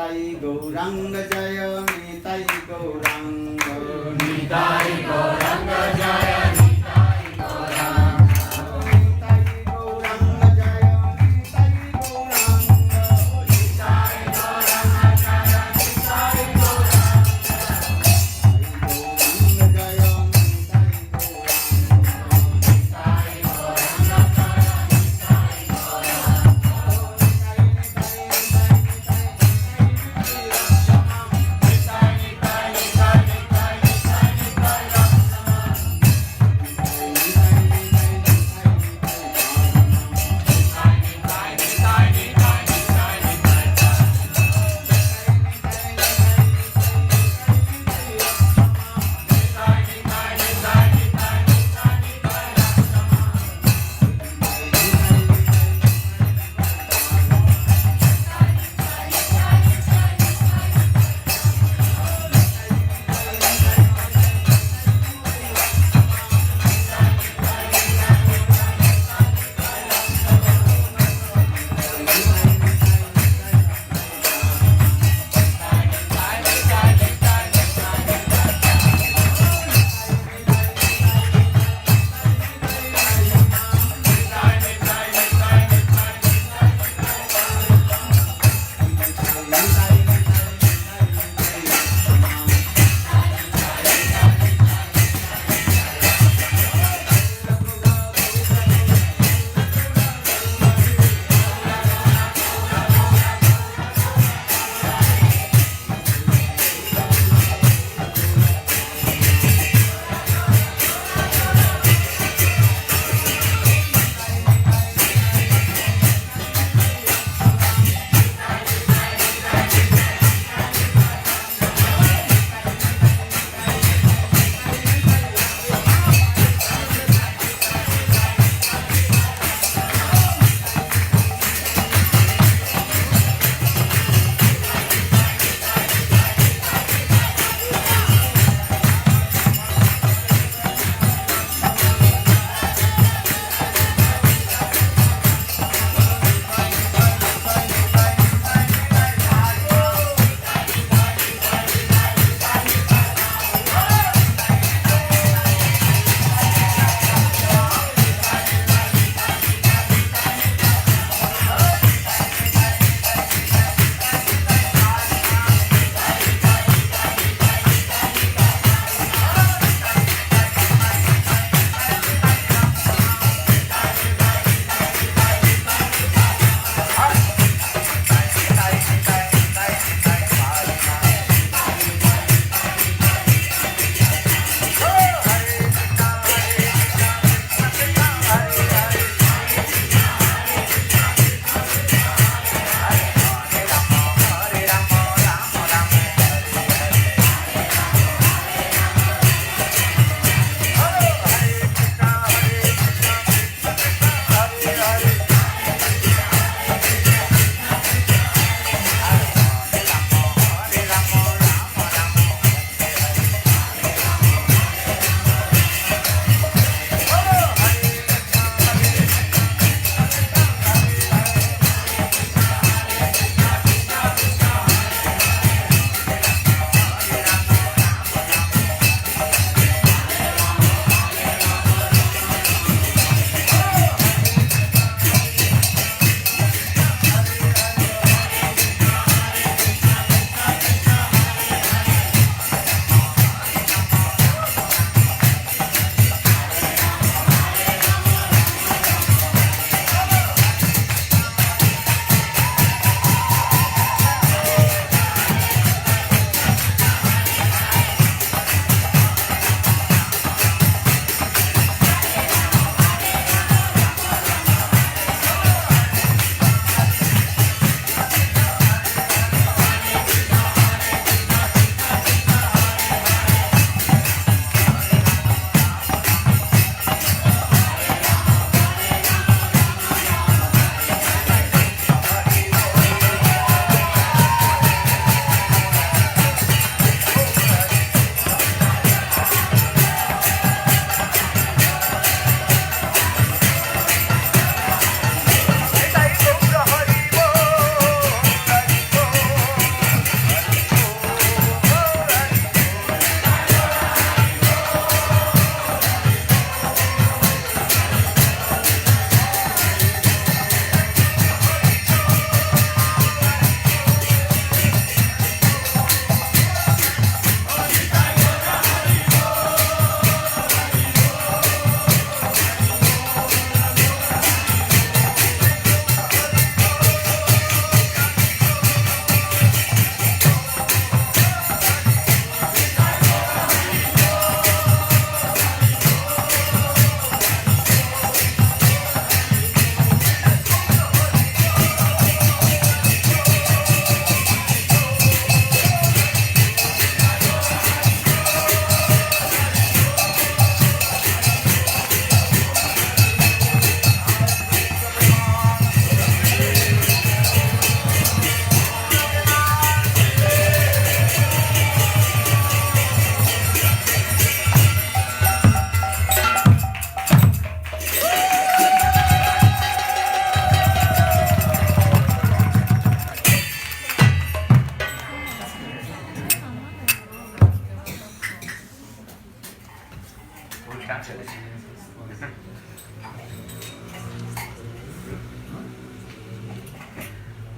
নিতাই গৌরাঙ্গ জয় নিতাই গৌরাঙ্গ নিতাই গৌরাঙ্গ জয়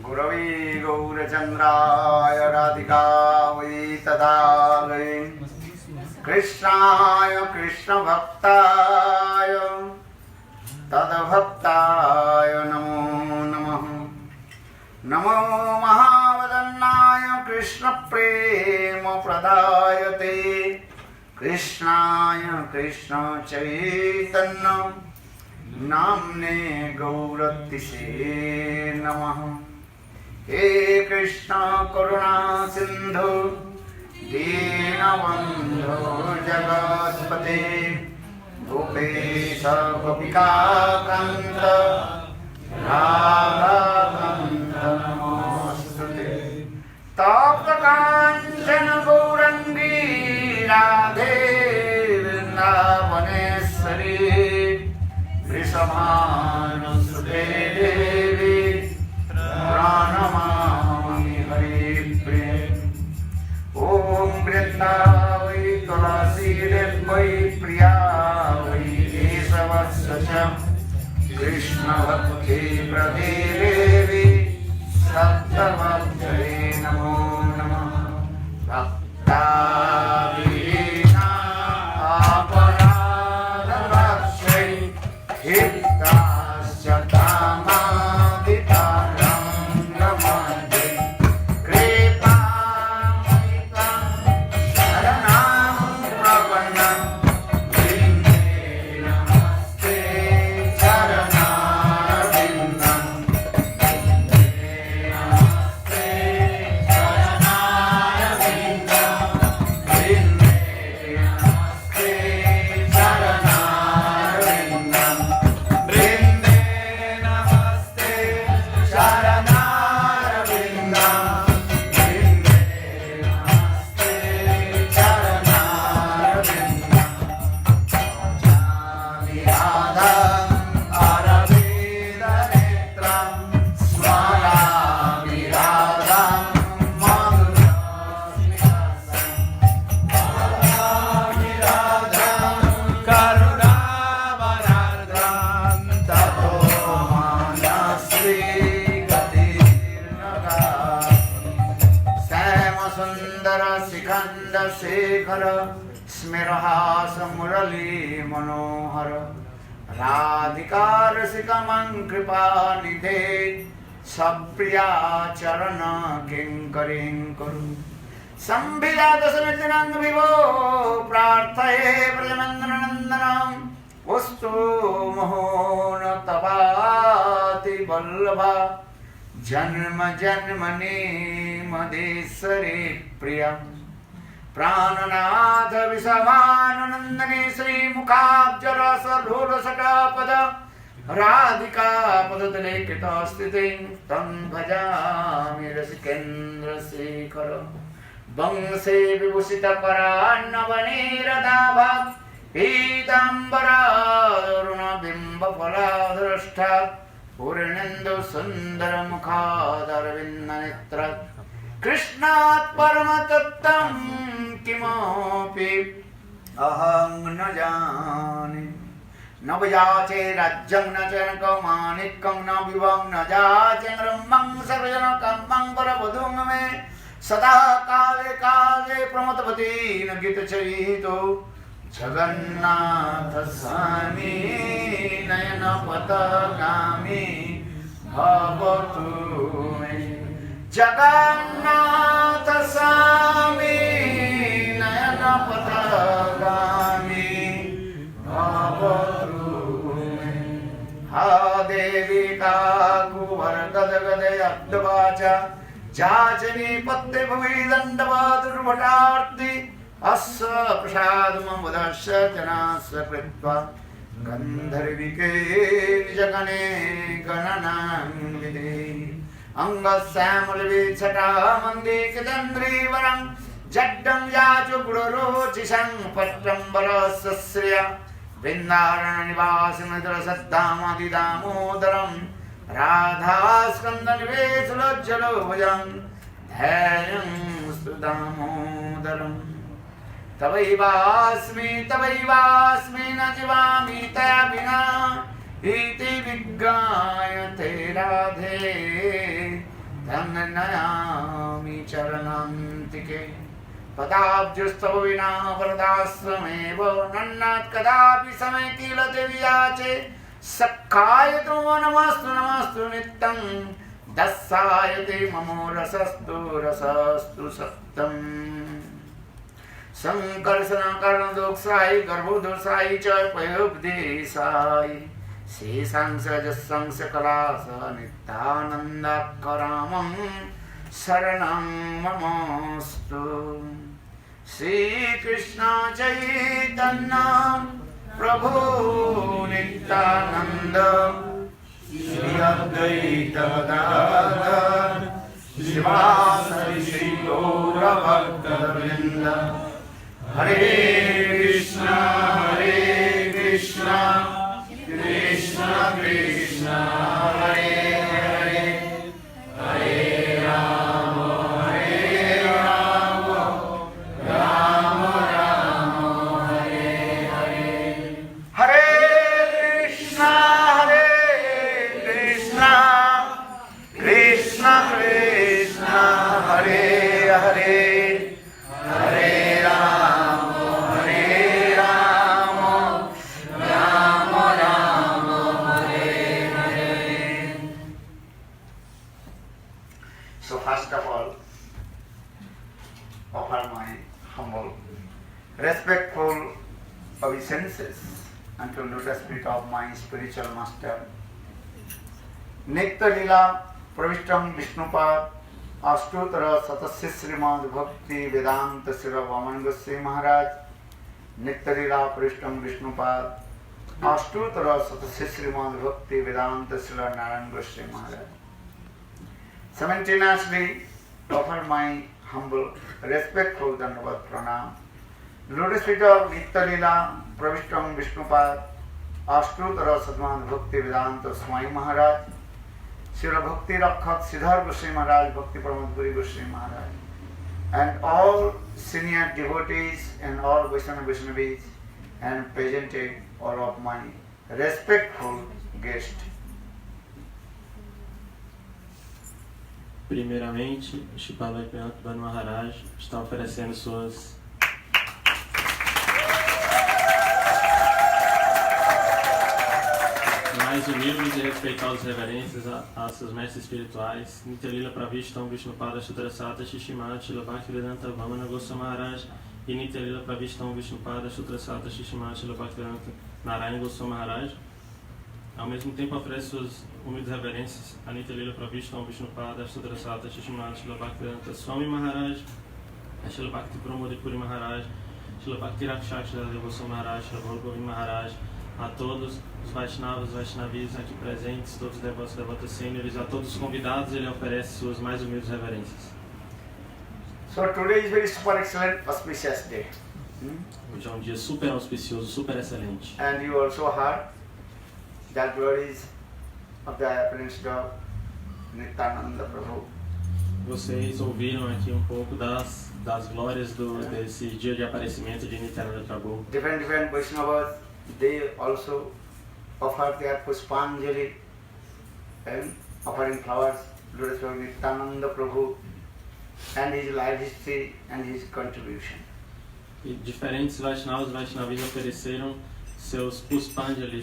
गुरवे गौरचन्द्राय राधिकायै तदालये कृष्णाय कृष्णभक्ताय तद्भक्ताय नमो नमः। नमो महावदन्नाय कृष्णप्रेम प्रदायते कृष्णाय कृष्ण चैतन्य नाम्ने गौरतिसे नमः। हे कृष्ण करुणा सिंधु दीनबन्धो जगत्पते गोपेश गोपिकाकान्त राधाकान्त नमोस्तुते। तप्त काञ्चन गौरङ्गी राधे वृन्दावनेश्वरी वृषभानुसुते देवी प्रणमामि हरिप्रिये। ॐ वृन्दावै तुलसी देवै प्रिया वै केशवस्य च कृष्णभक्ति प्रदे देवी सप्तभक्त्यै नमो नमः। भक्ताविहीना अपराधभक्षै हिताश्च कामादितारं नमन्ते कृपामयितं शरणं प्रपन्नं वन्दे नमस्ते चरणारविन्दं वन्दे नमस्ते चरणारविन्दं वन्दे नमस्ते चरणारविन्दं वन्दे नमस्ते चरणारविन्दं वन्दे नमस्ते चरणारविन्दं। जामि राधाम् अरविन्दनेत्रं स्मरामि राधां मधुरस्मितं स्मरामि राधां करुणावरार्द्रां ततो मानस्वी गतिर्नगा। श्यामसुन्दर शिखण्ड शेखर स्मिरहास मुरली मनोहर राधिका रसिकमं कृपानिधे सप्रिया चरण किङ्करीं कुरु। संविजात समितिनं विभो प्रार्थये ब्रजनन्दनन्दनं वस्तु मोहो न तपाति वल्लभा जन्म जन्मनि मदेश्वरी प्रिया। प्राणनाथ विषभानुनन्दने श्रीमुखाब्जरसधूलसटापद राधिका पदतले कृतस्थितिं तं भजामि रसिकेन्द्रशेखर। वंशे विभूषितपरान्नवनीरदाभात् पीताम्बरारुणबिम्बफलादृष्टात् पूर्णेन्दु सुन्दरमुखादरविन्दनेत्रात् कृष्णात् परमतत्त्वं किमपि अहं न जाने। न विजाचे राज्यं न चनकमाणिक्यं न विभवं न जाचे ब्रह्मं सर्वजनकं वरवधूं मे सदा काले काले प्रमथवती न गीतचरितो जगन्नाथ स्वामी नयनपथगामी भवतु मे। जगन्नाथ स्वामी नयनपथगामी भवतु मे। हा देवी काकुवर गदगदे अब्दवाचा जाचनी पत्ते भुवि दण्डवादुर्भटार्ति अस्य प्रसादममुदस्य जनास्य कृत्वा गन्धर्विके निजगणे गणनां विधे। अंगश्यामलवीक्षटामन्दिकितन्द्रीवरं जड्डं याचु गुरुरुचिषं पत्रं वरसश्रिय वृन्दारण्यनिवासिनदरसद्दामदिदामोदरं राधास्कन्दनिवेशलोज्जलोभजं धैर्यं स्तुदामोदरम्। तवैवास्मि न जीवामि तया विना इति विज्ञायते राधे धन्ययामि चरणान्तिके पदाब्जस्तव विना वरदाश्रमेव नन्नात् कदापि समयकिलते वियाचे सखाय तुम नमस्तु नमस्तु नित्यं दस्सायते ममो रसस्तु सप्तम् संकर्षण कर्ण दोक्षाय गर्भोदोषाय च पयोपदेशाय शेषांश जस्संश कलास नित्यानन्दाकरामं शरणं ममस्तु श्रीकृष्ण चैतन्य प्रभु नित्यानंद श्री अद्वैत गदाधर शिवासादि श्री गौर भक्तवृंद हरे कृष्ण कृष्ण कृष्ण हरे हरे हरे राम राम राम हरे हरे हरे कृष्ण कृष्ण कृष्ण हरे हरे हरे राम राम राम हरे Hare. So first of all, offer my humble, respectful obeisances unto lotus feet of my spiritual master. Nitya Lila Pravishtam Vishnupad Ashtotara Satasya Srimad Bhakti Vedanta Sira Vaman Goswami Maharaj. Nitya Lila Pravishtam Vishnupad Ashtotara Satasya Srimad Bhakti Vedanta Sira Narayan Goswami Maharaj. Simultaneously offer my humble, respectful Dandavat Pranam. Lotus feet of Nitya Lila Pravishtam Vishnupad Ashtotara Srimad Bhakti Vedanta Swami Maharaj. Srila Bhakti Rakhat Siddhar Goswami Maharaj, Bhakti Pramadpuri Goswami Maharaj, and all senior devotees and all Vaishnavis, and presented all of my respectful guests. Primeiramente, Sripad Bhaktivedanta Maharaj está oferecendo suas mais humildes e respeitosas reverências a seus mestres espirituais, Nitya Lila Pravishtam Vishnupada Shudrasata Shishimata Srila Bhaktivedanta Vamana Goswami Maharaj e Nitya Lila Pravishtam Vishnupada Shudrasata Shishimata Srila Bhaktivedanta Narayan Goswami Maharaj. Ao mesmo tempo oferece suas humildes reverências a Nitya Lila Pravishtam Vishnupada Shudrasata Shishimata Srila Bhaktivedanta Swami Maharaj, a Srila Bhakti Pramadipuri Maharaj, Srila Bhakti Rakshakshara Goswami Maharaj, Srila Govinda Maharaj, a todos os Vaishnavas, Vaishnavis aqui presentes, todos os devotos e devotas sêniores, a todos os convidados, ele oferece suas mais humildes reverências. So today is very super excellent, auspicious day. Hoje é um dia super auspicioso, super excelente. And you also heard the glories of the appearance of Nityananda Prabhu. Vocês ouviram aqui um pouco das glórias desse dia de aparecimento de Nityananda Prabhu. Different Vaishnavas, they also offer their Puspanjali and offering flowers to Nityananda Prabhu and his life history and his contribution. E diferentes Vaishnavas e Vaishnavis ofereceram seus Puspanjali,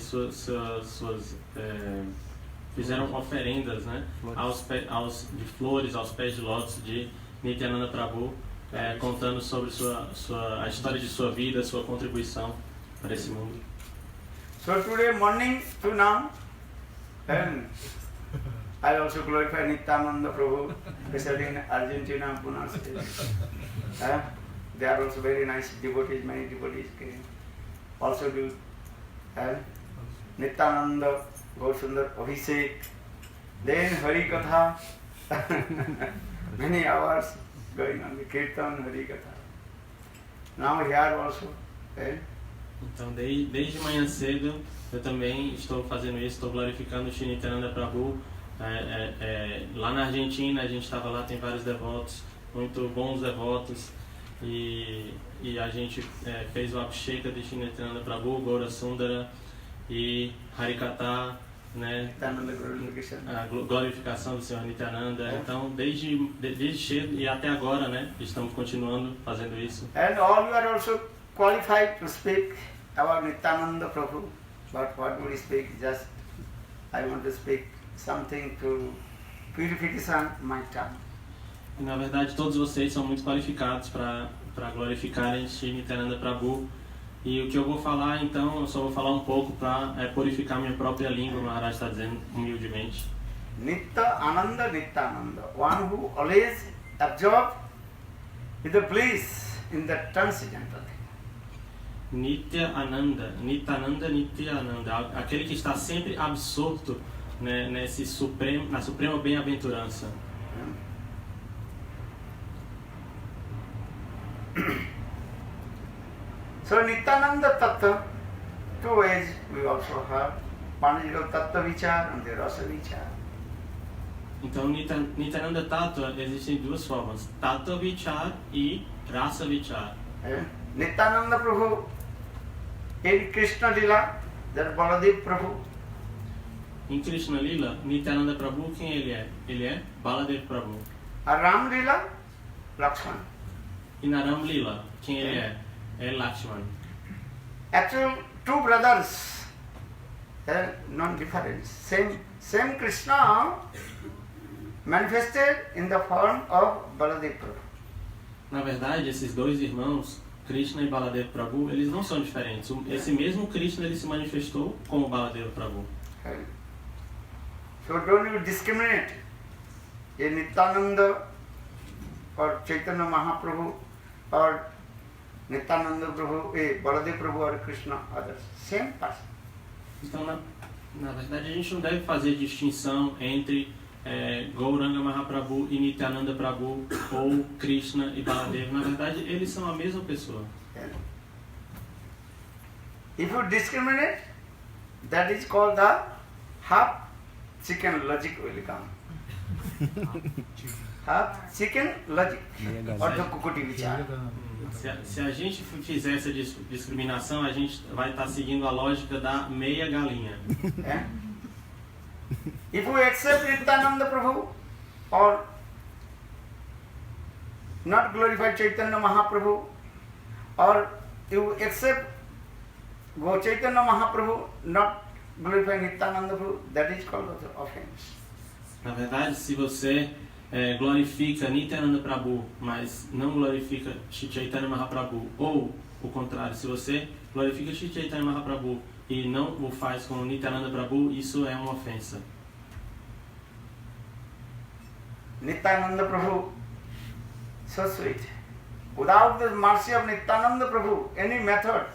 fizeram oferendas, né, de flores aos pés de lótus de Nityananda Prabhu, contando sobre a história de sua vida, sua contribuição para esse mundo. So today morning to now, and I also glorify Nityananda Prabhu, especially in Argentina, Pune State. They are also very nice devotees, many devotees came. Also do Nityananda, Gaurasundar Abhishek, then Hari Katha, many hours going on, the Kirtan, Hari Katha. Now here also. Então, desde manhã cedo, eu também estou fazendo isso, estou glorificando o Shri Nityananda Prabhu. Lá na Argentina, a gente estava lá, tem vários devotos, muito bons devotos, e a gente fez o Abhisheka de Shri Nityananda Prabhu, Gaurasundara e Harikatha, né? Nityananda glorification. A glorificação do Senhor Nityananda. Então, desde cedo e até agora, né? Estamos continuando fazendo isso. And all you are also qualified to speak about Nityananda Prabhu. But what would we speak? Just I want to speak something to purification my tongue. E, na verdade, todos vocês são muito qualificados para glorificarem Shri Nityananda Prabhu. E o que eu vou falar, então, eu só vou falar um pouco para purificar minha própria língua, o Maharaj está dizendo humildemente. Nityananda, one who always absorbed with the bliss in the transcendental thing. Nityananda, aquele que está sempre absorto, né, na suprema bem-aventurança. So Nityananda Tattva, two ways we also have. One is the Tattva Vichar and the Rasa Vichar. Então, Nityananda Tattva existem duas formas, Tattva Vichar e Rasa Vichar. Nityananda Prabhu in Krishna Lila, that Baladev Prabhu. Em Krishna Lila, Nityananda Prabhu, quem ele é? Ele é Baladev Prabhu. A Ram Lila, Lakshman. E na Ram Lila, quem ele é? É Lakshman. Actually, two brothers, non-different. Same Krishna manifested in the form of Baladev Prabhu. Na verdade, esses dois irmãos, Krishna e Baladev Prabhu, eles não são diferentes. Esse mesmo Krishna ele se manifestou como Baladev Prabhu. So don't you discriminate in Nityananda or Chaitanya Mahaprabhu or Nityananda Prabhu, Baladev Prabhu or Krishna, others. Same person. Então, na verdade, a gente não deve fazer distinção entre Gauranga Mahaprabhu e Nityananda Prabhu ou Krishna e Baladev. Na verdade, eles são a mesma pessoa. If you discriminate, that is called the half chicken logic will come. Half chicken logic or the Kukuti Vichar. Se a gente fizer essa discriminação, a gente vai estar seguindo a lógica da meia galinha. If we accept Nityananda Prabhu or not glorify Chaitanya Mahaprabhu, or you accept Chaitanya Mahaprabhu, not glorify Nityananda Prabhu, that is called offense. Na verdade, se você glorifica Nityananda Prabhu, mas não glorifica Shri Chaitanya Mahaprabhu, ou o contrário, se você glorifica Shri Chaitanya Mahaprabhu e não o faz com Nityananda Prabhu, isso é uma ofensa. Nityananda Prabhu, so sweet. Without the mercy of Nityananda Prabhu, any method,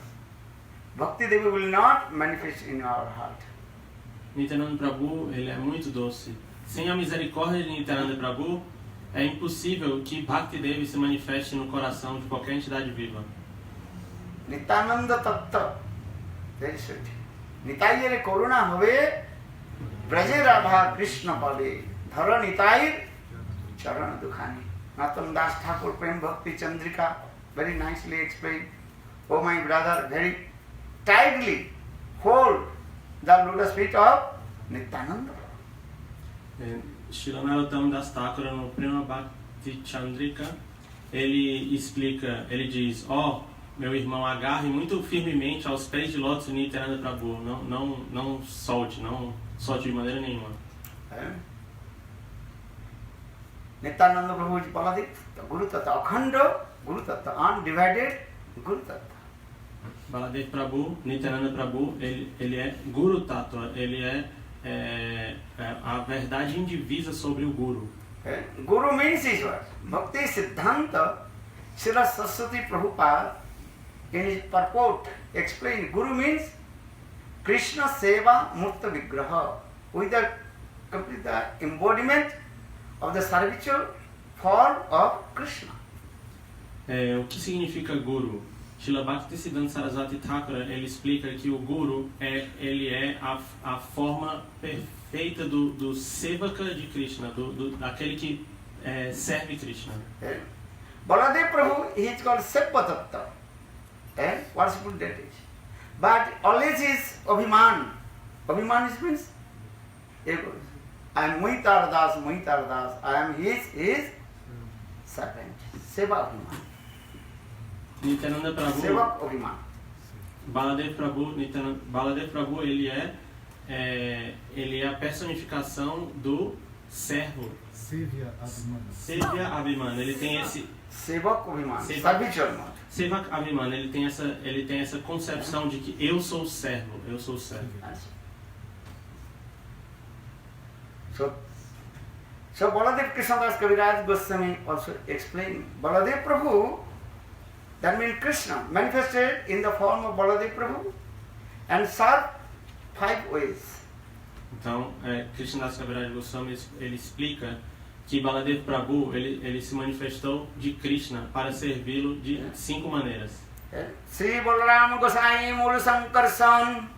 Bhakti Devi will not manifest in our heart. Nityananda Prabhu, ele é muito doce. Sem a misericórdia de Nityananda Prabhu, é impossível que Bhakti Devi se manifeste no coração de qualquer entidade viva. Nityananda Tattva, very sweet. Nitayere Koruna Have, Braje Radha Krishna Pade, Dhara Nitayir Charan Dukhani. Natam Das Thakur Prem Bhakti Chandrika very nicely explained. Oh my brother, very tightly hold the lotus feet of Nityananda. Srila Narottam Das Thakura no Prema Bhakti Chandrika, ele explica, ele diz, meu irmão, agarre muito firmemente aos pés de lótus de Nityananda Prabhu, não solte de maneira nenhuma. Nityananda Prabhu is Baladev, Guru Tattva, Akhanda Guru Tattva, undivided Guru Tattva. Baladev Prabhu, Nityananda Prabhu, ele é Guru Tattva, ele é a verdade indivisa sobre o Guru. Guru means is what? Bhakti Siddhanta Srila Saraswati Prabhupada in his purport explained Guru means Krishna Seva Murta Vigraha, with the complete embodiment of the servitual form of Krishna. O que significa Guru? Srila Bhaktisiddhanta Saraswati Thakura, ele explica que o Guru ele é a forma perfeita do Sevaka de Krishna, daquele que serve Krishna. Baladev Prabhu, he is called Sevatatta, worshipful deity. But always is Abhiman. Abhiman means I am Muitar Das, I am his servant. Seva Abhiman. Nityananda Prabhu, Seva Abhiman. Baladev Prabhu, ele é a personificação do servo. Sevya Abhiman. Sevya Abhiman, ele tem esse Seva Abhiman. Servitual. Sevak Abhiman, ele tem essa concepção de que eu sou servo. So Baladev Krishnadas Kaviraj Goswami also explained, Baladev Prabhu, that means Krishna, manifested in the form of Baladev Prabhu and served 5 ways. Então, Krishnadas Kaviraj Goswami, ele explica que Baladev Prabhu, ele se manifestou de Krishna para servi-lo de 5 maneiras. Sri Balaram Gosai Mula Sankarsan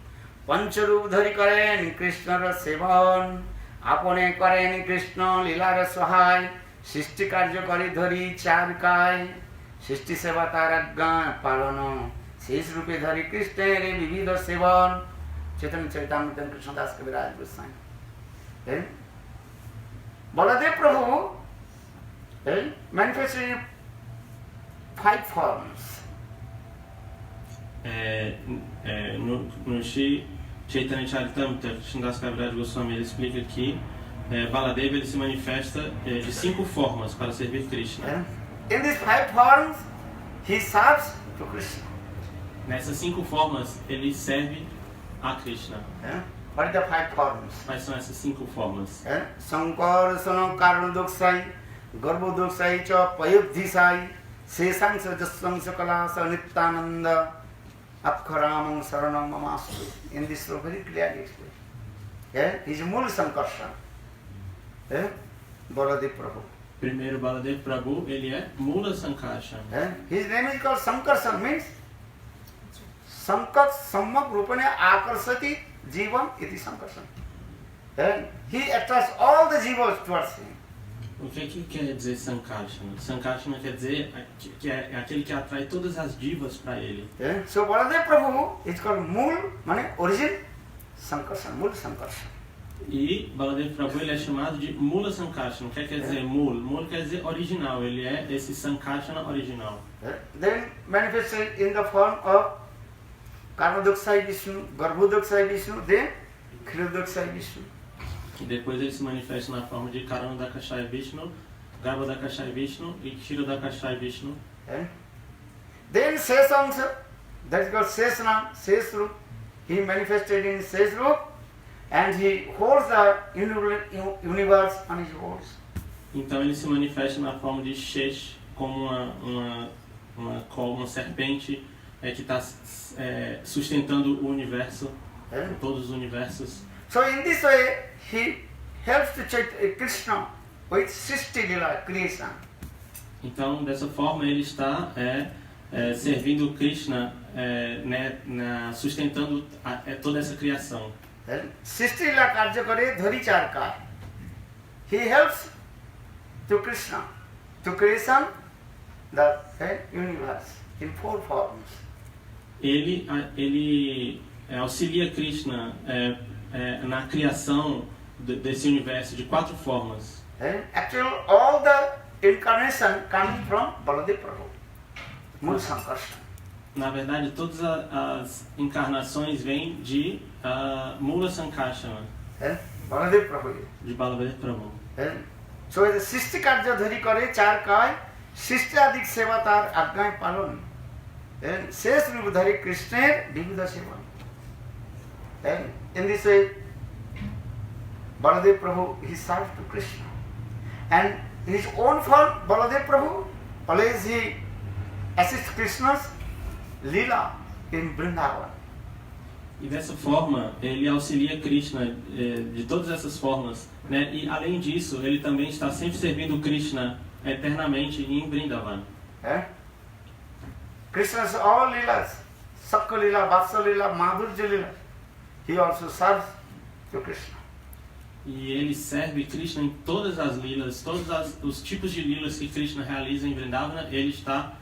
Pancharup Dhari Karen Krishna Sevan Apone Karen Krishna Lila Sahai Sisti Karjo Kari Dhari Charkai Sisti Seva Taragga Palano Sis Rupe Dhari Krishna Re Vividha Sevan Chaitanya Charitamrita Krishna Das Kaviraj Goswami. Baladev Prabhu manifested in 5 forms. No Shri Chaitanya Charitamrita, Krishnadas Kaviraj Goswami, ele explica que Baladev ele se manifesta de 5 formas para servir Krishna. In these 5 forms, he serves to Krishna. Nessas 5 formas, ele serve a Krishna. What are the 5 forms? Quais são essas 5 formas? Sankar Sanam Karana Doksai, Garbho Doksai Cha Payudhisai, Sesang Sajasang Sakala Sanittananda, Apkaramam Saranam Mamastu. In this sloka very clearly explained. He is Mula Sankarsana. Baladev Prabhu. Primeiro, Baladev Prabhu, ele é Mula Sankarsana. His name is called Sankarsana, means Sankat Sammak Rupane Akarsati Jivan iti Sankarsana. He attracts all the jivas towards him. O que quer dizer Sankarsana? Sankarsana quer dizer que é aquele que atrai todas as divas para ele. So Baladev Prabhu is called Mul, means origin Sankarsana, Mul Sankarsana. E Baladev Prabhu ele é chamado de Mula Sankarsana. O que quer dizer Mul? Mul quer dizer original, ele é esse Sankarsana original. Then manifested in the form of Karmadoksai Vishnu, Garbhodoksai Vishnu, then Kshirodoksai Vishnu. E depois ele se manifesta na forma de Karanodakashai Vishnu, Garbhodakashai Vishnu e Kshirodakashai Vishnu. Then Sesamsa, that is called Sesana, Sesrup, he manifested in Sesrup and he holds the universe on his horse. Então ele se manifesta na forma de Shesh, como uma serpente que está sustentando o universo, todos os universos. So in this way, he helps to Krishna with Srishti Lila, creation. Então, dessa forma, ele está servindo Krishna, sustentando toda essa criação. Srishti Lila Karja Kare Dhari Charka. He helps to Krishna, to creation the universe in 4 forms. Ele auxilia Krishna na criação desse universo de 4 formas. Actually, all the incarnation coming from Baladev Prabhu, Mula Sankarsana. Na verdade, todas as encarnações vêm de Mula Sankarsana, Baladev Prabhu. de Baladev Prabhu. So the Sisti Karja Dhari Kare Charkai, Sisti Adik Sevatar Aggai Palon. Ses Rupadhari Krishna Vividha Seva. In this way, Baladev Prabhu, he serves to Krishna. And in his own form, Baladev Prabhu, always he assists Krishna's Lila in Vrindavan. E dessa forma, ele auxilia Krishna de todas essas formas, né? E além disso, ele também está sempre servindo Krishna eternamente em Vrindavan. Krishna's all Lilas, Sakka Lila, Vatsa Lila, Madhurya Lila, he also serves to Krishna. E ele serve Krishna em todas as lilas, todos os tipos de lilas que Krishna realiza em Vrindavana, ele está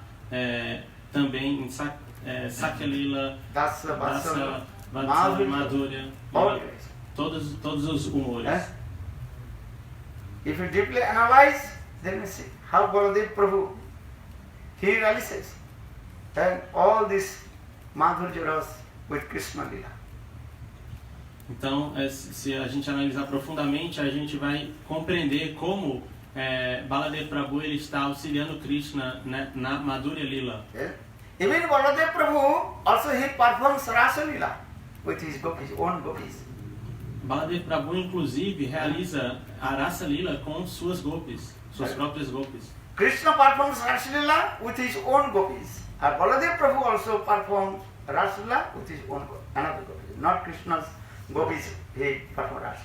também em Sakya Lila, Dasa, Vatsa, Madhurya, todos os humores. Eh? If you deeply analyze, then you see how Baladev Prabhu, he realizes and all this Madhurya Ras with Krishna Lila. Então, se a gente analisar profundamente, a gente vai compreender como Baladev Prabhu ele está auxiliando Krishna, né, na Madhurya Lila. Yeah. Even Baladev Prabhu also he performs Rasa Lila with his gopis, own gopis. Baladev Prabhu inclusive realiza a Rasa Lila com suas gopis, suas próprias gopis. Krishna performs Rasa Lila with his own gopis. And Baladev Prabhu also performs Rasa Lila with his own gopis, another gopis, not Krishna's gopis. He performs Rasa.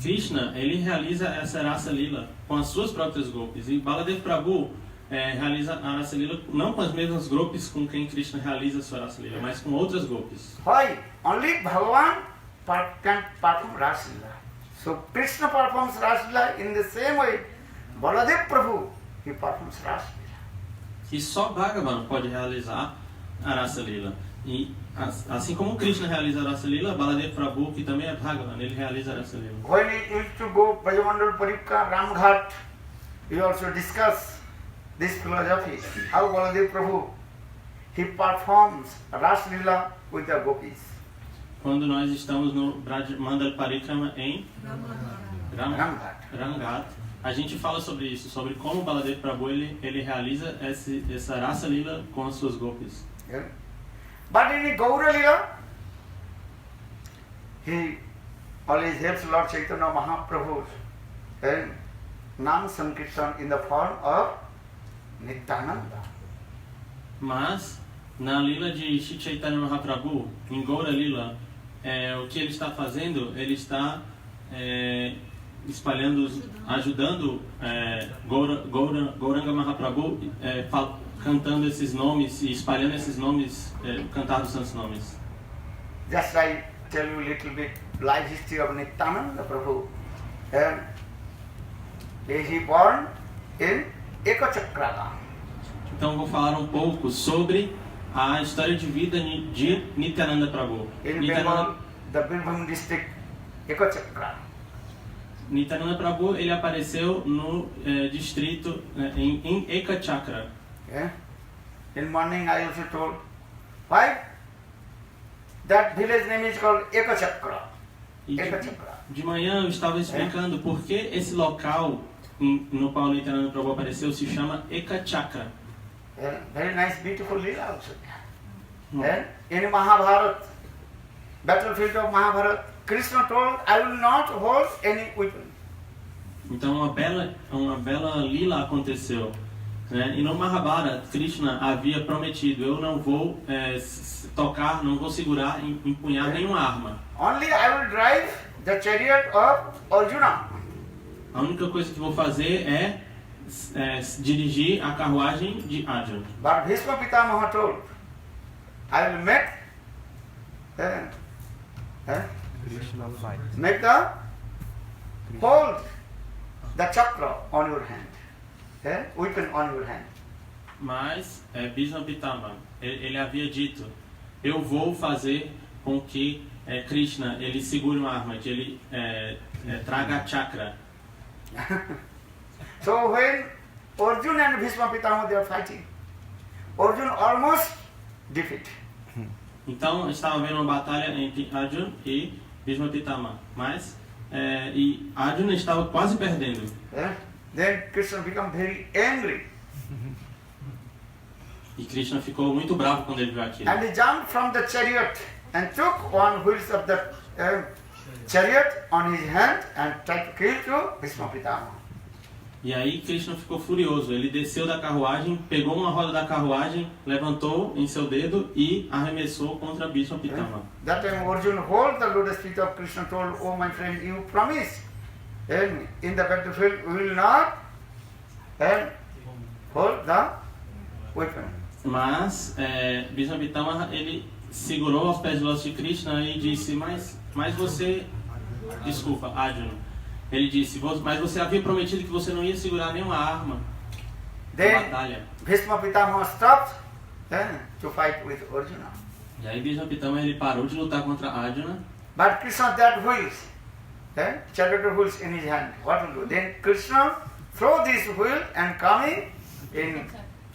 Krishna ele realiza essa Rasa Lila com as suas próprias gopis e Baladev Prabhu realiza a Rasa Lila não com as mesmas gopis com quem Krishna realiza a sua Rasa Lila, mas com outras gopis. Why? Only Bhagavan can perform Rasa Lila. So Krishna performs Rasa Lila in the same way. Baladev Prabhu, he performs Rasa Lila. E só Bhagavan pode realizar a Rasa Lila. E assim como Krishna realiza a Rasa Lila, Baladev Prabhu, que também é Bhagavan, ele realiza a Rasa Lila. When he used to go Brajamandal Parikar, Ramghat, he also discussed this philosophy, how Baladev Prabhu, he performs Rasa Lila with the gopis. Quando nós estamos no Brajamandal Parikrama em Ramghat, a gente fala sobre isso, sobre como Baladev Prabhu ele realiza essa Rasa Lila com as suas gopis. Yeah. But in Gaura Lila, he always helps Lord Chaitanya Mahaprabhu and Nam Sankirtan in the form of Nityananda. Mas na Lila de Shri Chaitanya Mahaprabhu, em Gaura Lila, o que ele está fazendo, ele está espalhando, ajudando Gauranga Mahaprabhu, cantando esses nomes e espalhando esses nomes, cantar os santos nomes. Just I tell you a little bit life history of Nityananda Prabhu. And he born in Ekachakra. Então vou falar um pouco sobre a história de vida de Nityananda Prabhu. In Bengal, the Birbhum district, Ekachakra. Nityananda Prabhu ele apareceu no distrito em Ekachakra. Yeah. In morning I also told why that village name is called Ekachakra. E Ekachakra. de manhã eu estava explicando por que esse local no qual Nityananda Prabhu apareceu se chama Ekachakra. Yeah. Very nice, beautiful lila also. Yeah. In Mahabharata, battlefield of Mahabharata, Krishna told, I will not hold any weapon. Então uma bela lila aconteceu. Né? E no Mahabharata, Krishna havia prometido, eu não vou tocar, não vou segurar, empunhar nenhuma arma. Only I will drive the chariot of Arjuna. A única coisa que vou fazer é dirigir a carruagem de Arjuna. But Bhishma Pitamaha told, I will make the hold the chakra on your hand. Weapon on your hand. Mas Bhishma Pitama, ele havia dito, eu vou fazer com que Krishna ele segure uma arma, que ele traga a chakra. So when Arjuna and Bhishma Pitama they are fighting, Arjuna almost defeat. Então estava havendo uma batalha entre Arjuna e Bhishma Pitama, mas e Arjuna estava quase perdendo. Then Krishna became very angry. E Krishna ficou muito bravo quando ele viu aquilo. And he jumped from the chariot and took one wheels of the chariot on his hand and tried to kill to Bhishma Pitama. E aí Krishna ficou furioso. Ele desceu da carruagem, pegou uma roda da carruagem, levantou em seu dedo e arremessou contra Bhishma Pitama. That time Arjuna hold the lotus feet of Krishna, told, oh my friend, you promise. And in the battlefield we will not hold the weapon. Mas Bhishma Pitama ele segurou aos pés do lótus de Krishna e disse, mas você, desculpa, Arjuna, ele disse, mas você havia prometido que você não ia segurar nenhuma arma na batalha. Bhishma Pitama stopped to fight with Arjuna. E aí Bhishma Pitama ele parou de lutar contra Arjuna. But Krishna that wheels, charioteer wheels in his hand. What will do? Then Krishna throw this wheel and coming in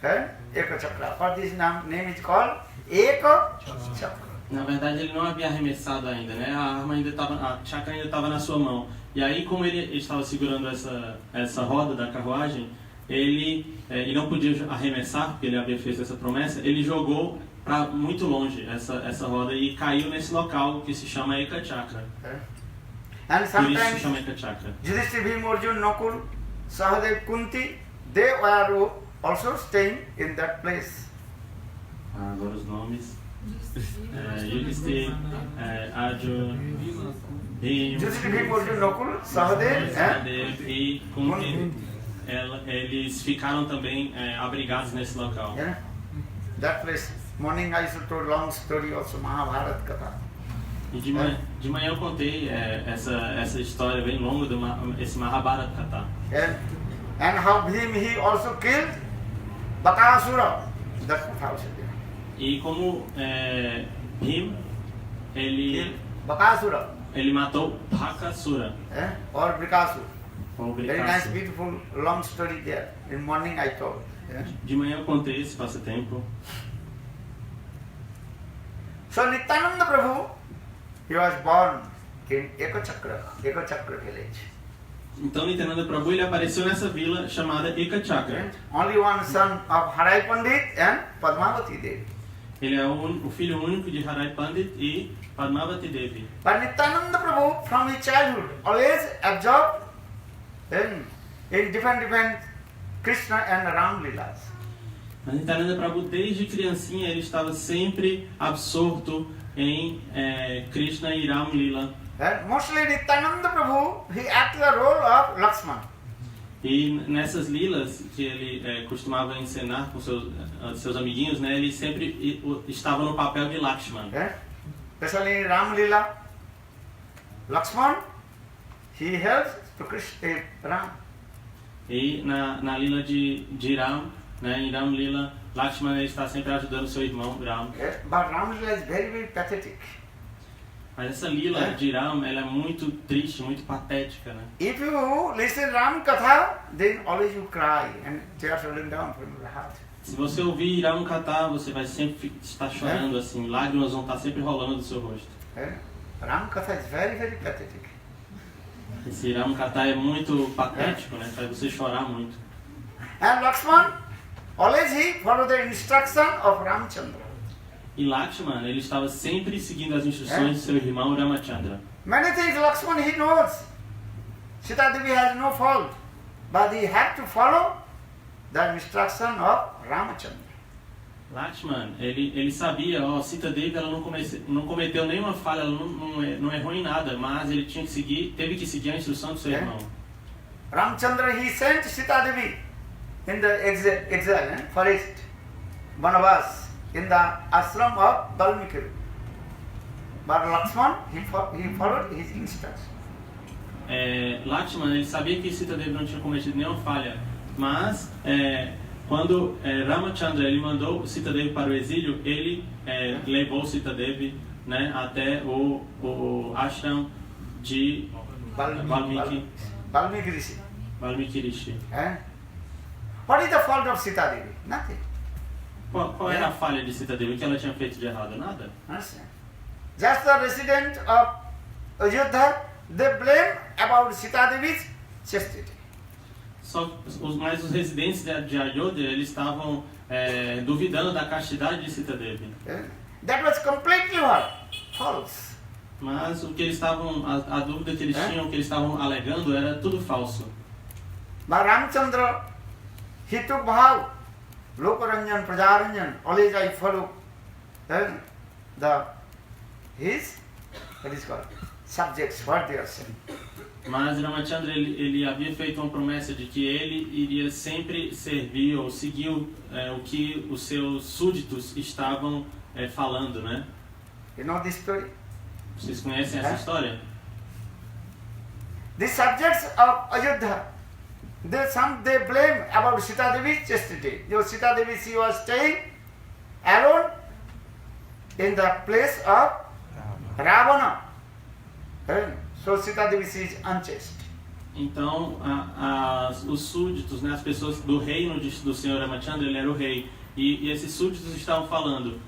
Eka Chakra. For this name is called Eka Chakra. Na verdade, ele não havia arremessado ainda, né? A arma ainda estava, a chakra ainda estava na sua mão. E aí, como ele estava segurando essa roda da carruagem, ele não podia arremessar, porque ele havia feito essa promessa. Ele jogou para muito longe essa roda e caiu nesse local que se chama Eka Chakra. And Por isso se sometimes chama Eka Chakra. Yudhishthira, Bhima, Arjuna, Nakul, Sahadev, Kunti, they were also staying in that place. Agora os nomes. Yudhishthira, Arjuna, Bhima, Yudhishthira, Bhima, Arjuna, Nakul, Sahadev, Sahadev e Kunti. Eles ficaram também abrigados nesse local. Yeah. That place. Morning I should tell long story also Mahabharata Katha. E de manhã eu contei essa história bem longa esse Mahabharata Katha. And how him he also killed Bakasura. That Katha also there. E como Bhim, Bakasura. ele matou Bhakasura. Or Brikasura. Ou Very nice, Brikasura. beautiful, long story there. In morning I told. De manhã eu contei esse passatempo. So Nityananda Prabhu, he was born in Ekachakra village. Então Nityananda Prabhu ele apareceu nessa vila chamada Eka Chakra. Only one son of Harai Pandit and Padmavati Devi. Ele é o filho único de Harai Pandit e Padmavati Devi. But Nityananda Prabhu from his childhood always absorbed in different Krishna and Ram Leelas. Mas Nityananda Prabhu desde criancinha ele estava sempre absorto em Krishna e Ram Lila. And mostly Nityananda Prabhu, he acted the role of Lakshman. E nessas lilas que ele costumava encenar com seus amiguinhos, né, ele sempre estava no papel de Lakshman. Especially in Ram Lila, Lakshman, he helps to Krishna, Ram. E na lila de Ram, né, em Ram Lila, Lakshman ele está sempre ajudando seu irmão Ram. But Ram Lila is very, very pathetic. Mas essa lila de Ram, ela é muito triste, muito patética, né? If you listen Ram Katha, then always you cry and tears rolling down from your heart. Se você ouvir Ram Katha, você vai sempre estar chorando assim, lágrimas vão estar sempre rolando do seu rosto. Ram Katha is very, very pathetic. Esse Ram Katha é muito patético, né? Faz você chorar muito. And Lakshman, always he followed the instruction of Ramchandra. E Lakshman, ele estava sempre seguindo as instruções de seu irmão Ramachandra. Many things Lakshman he knows. Sita Devi has no fault, but he had to follow the instruction of Ramachandra. Lakshman, ele sabia, Sita Devi ela não cometeu nenhuma falha, ela não errou em nada, mas ele teve que seguir a instrução do seu irmão. Ramchandra he sent Sita Devi in the exile, forest, Vanavas, in the ashram of Valmiki. But Lakshman, he followed his instruction. Lakshman, ele sabia que Sita Devi não tinha cometido nenhuma falha, mas quando Ramachandra ele mandou Sita Devi para o exílio, ele levou Sita Devi, né, até o ashram de Valmiki Rishi. Valmiki Rishi. What is the fault of Sita Devi? Nothing. Qual era a falha de Sita Devi? O que ela tinha feito de errado? Nada. Just the resident of Ayodhya, they blame about Sita Devi's chastity. Mas os residentes de Ayodhya, eles estavam duvidando da castidade de Sita Devi. That was completely what? False. Mas o que eles estavam, a dúvida que eles tinham, que eles estavam alegando, era tudo falso. But Ramchandra, he took vow, Lokaranjan, Prajaranjan, always I follow his subjects, what they are saying. Mas Ramachandra ele havia feito uma promessa de que ele iria sempre servir ou seguir o que os seus súditos estavam falando, né? You know this story? Vocês conhecem essa história? The subjects of Ayodhya, they blame about Sita Devi's chastity. Sita Devi, she was staying alone in the place of Ravana. So Sita Devi is unchaste. Então, os súditos, né, as pessoas do reino do Senhor Ramachandra, ele era o rei. E esses súditos estavam falando,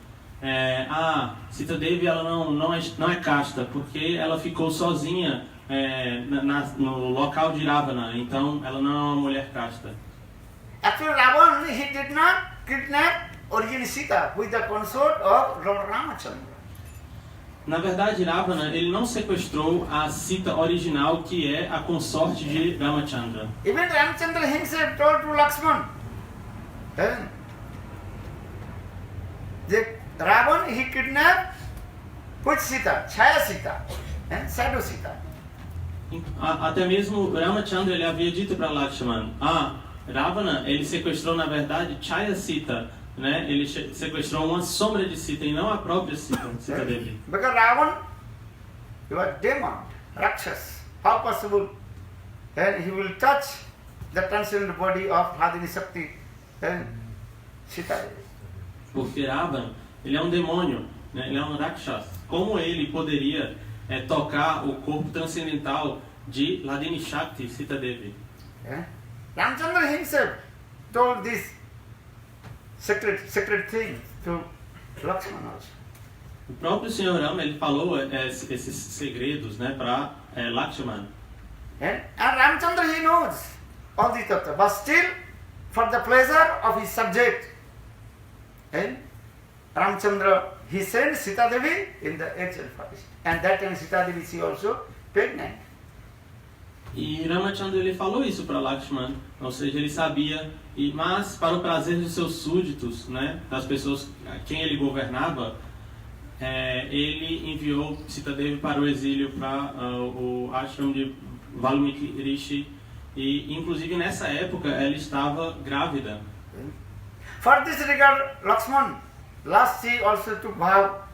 Sita Devi ela não é casta, porque ela ficou sozinha no local de Ravana, então ela não é uma mulher casta. Actually, Ravan, he did not kidnap origin Sita with the consort of Lord Ramachandra. Na verdade, Ravana, ele não sequestrou a Sita original, que é a consorte de Ramachandra. Even Ramachandra himself told to Lakshman, that Ravan, he kidnapped which Sita? Chaya Sita and shadow Sita. Até mesmo Ramachandra, ele havia dito para Lakshman, Ravana, ele sequestrou na verdade Chaya Sita, né? Ele sequestrou uma sombra de Sita e não a própria Sita Devi. Because Ravan, he was demon, Rakshas. How possible? And he will touch the transcendent body of Hladini Shakti and Sita Devi. Porque Ravana, ele é um demônio, né? Ele é um Rakshas. Como ele poderia tocar o corpo transcendental de Hladini Shakti, Sita Devi? Ramchandra himself told this secret thing to Lakshman also. O próprio Senhor Rama, ele falou esses segredos, né, para Lakshman. And Ramchandra, he knows all these tattva, but still for the pleasure of his subject. And Ramchandra, he sent Sita Devi in the actual forest. And that time Sita Devi, she also pregnant. E Ramachandra, ele falou isso para Lakshman, ou seja, ele sabia, mas para o prazer dos seus súditos, né, das pessoas a quem ele governava, ele enviou Sita Devi para o exílio, para o ashram de Valmiki Rishi, e inclusive nessa época ela estava grávida. For this regard, Lakshman, last she also took vow,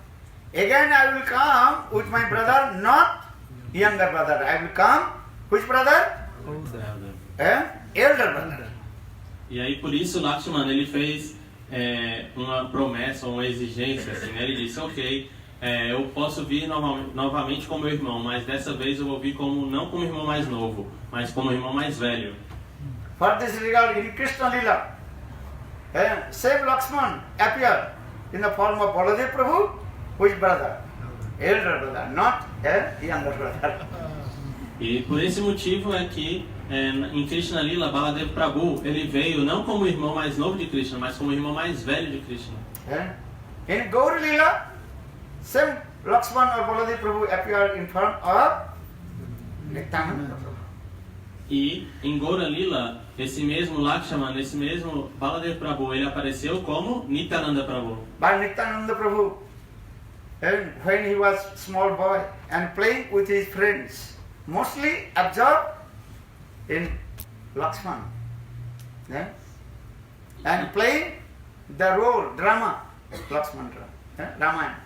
again I will come with my brother, not younger brother, I will come. Which brother? Elder brother. E aí por isso Lakshman, ele fez uma promessa, uma exigência, assim, né? Ele disse, ok, eu posso vir novamente com meu irmão, mas dessa vez eu vou vir não como irmão mais novo, mas como irmão mais velho. For this regard, in Krishna Lila, same Lakshman appeared in the form of Baladev Prabhu, which brother? Elder brother, not younger brother. E por esse motivo é que em Krishna Lila, Baladev Prabhu, ele veio não como o irmão mais novo de Krishna, mas como o irmão mais velho de Krishna. In Gauri Lila, same Lakshman or Baladev Prabhu appeared in form of Nityananda Prabhu. E em Gaura Lila, esse mesmo Lakshman, esse mesmo Baladev Prabhu, ele apareceu como Nityananda Prabhu. But Nityananda Prabhu, when he was small boy and playing with his friends, mostly absorbed in Lakshman, and playing the role, drama, Lakshman, Ramayana.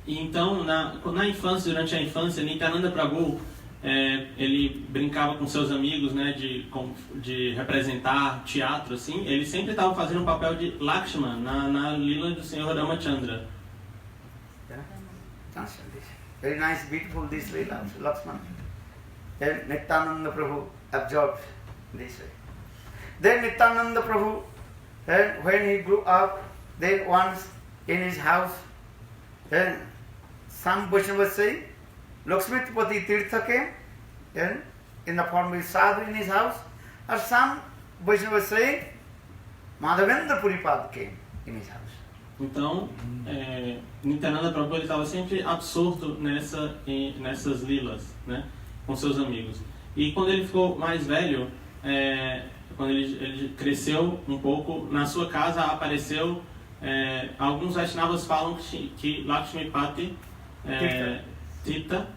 E então, na infância, durante a infância, Nityananda Prabhu, ele brincava com seus amigos, né, de representar teatro, assim. Ele sempre estava fazendo o papel de Lakshman na lila do Senhor Ramachandra. Very nice, beautiful this way, Lakshman. Then Nityananda Prabhu absorbed this way. Then Nityananda Prabhu, when he grew up, then once in his house, then some Vaishnavas say, Lakshmitpati Tirtha came, in the form of sadhu in his house, or some Vaishnavas say, Madhavendra Puripad came in his house. Então, Nityananda Prabhu estava sempre absorto nessas lilas, né, com seus amigos. E quando ele ficou mais velho, quando ele cresceu um pouco, na sua casa apareceu, alguns Vaishnavas falam que Lakshmipati Tita,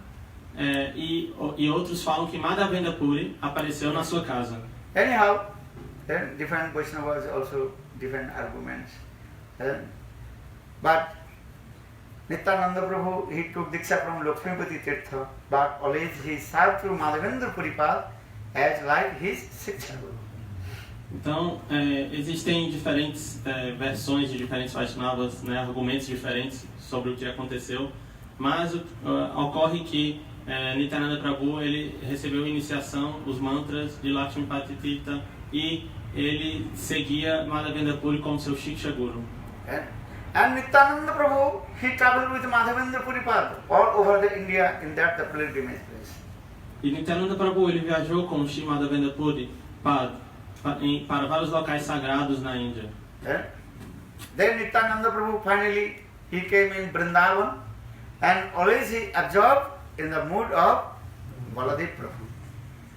e outros falam que Madhavendra Puri apareceu na sua casa. Anyhow, then different Vaishnavas also different arguments. But Nityananda Prabhu, he took Diksha from Lakshmipati Tirtha, but always he served through Madhavendra Puripal as like his Shiksha Guru. Então, existem diferentes versões de diferentes Vaishnavas, né, argumentos diferentes sobre o que aconteceu, mas ocorre que Nityananda Prabhu ele recebeu iniciação, os mantras de Lakshmipati Tirtha e ele seguia Madhavendra Puri como seu Shiksha Guru. And Nityananda Prabhu, he traveled with Madhavendra Puri Pad all over the India in that the pilgrimage place. E Nityananda Prabhu ele viajou com o Shri Madhavendra Puri Pad para vários locais sagrados na Índia. Then Nityananda Prabhu finally he came in Vrindavan and always he absorbed in the mood of Baladev Prabhu.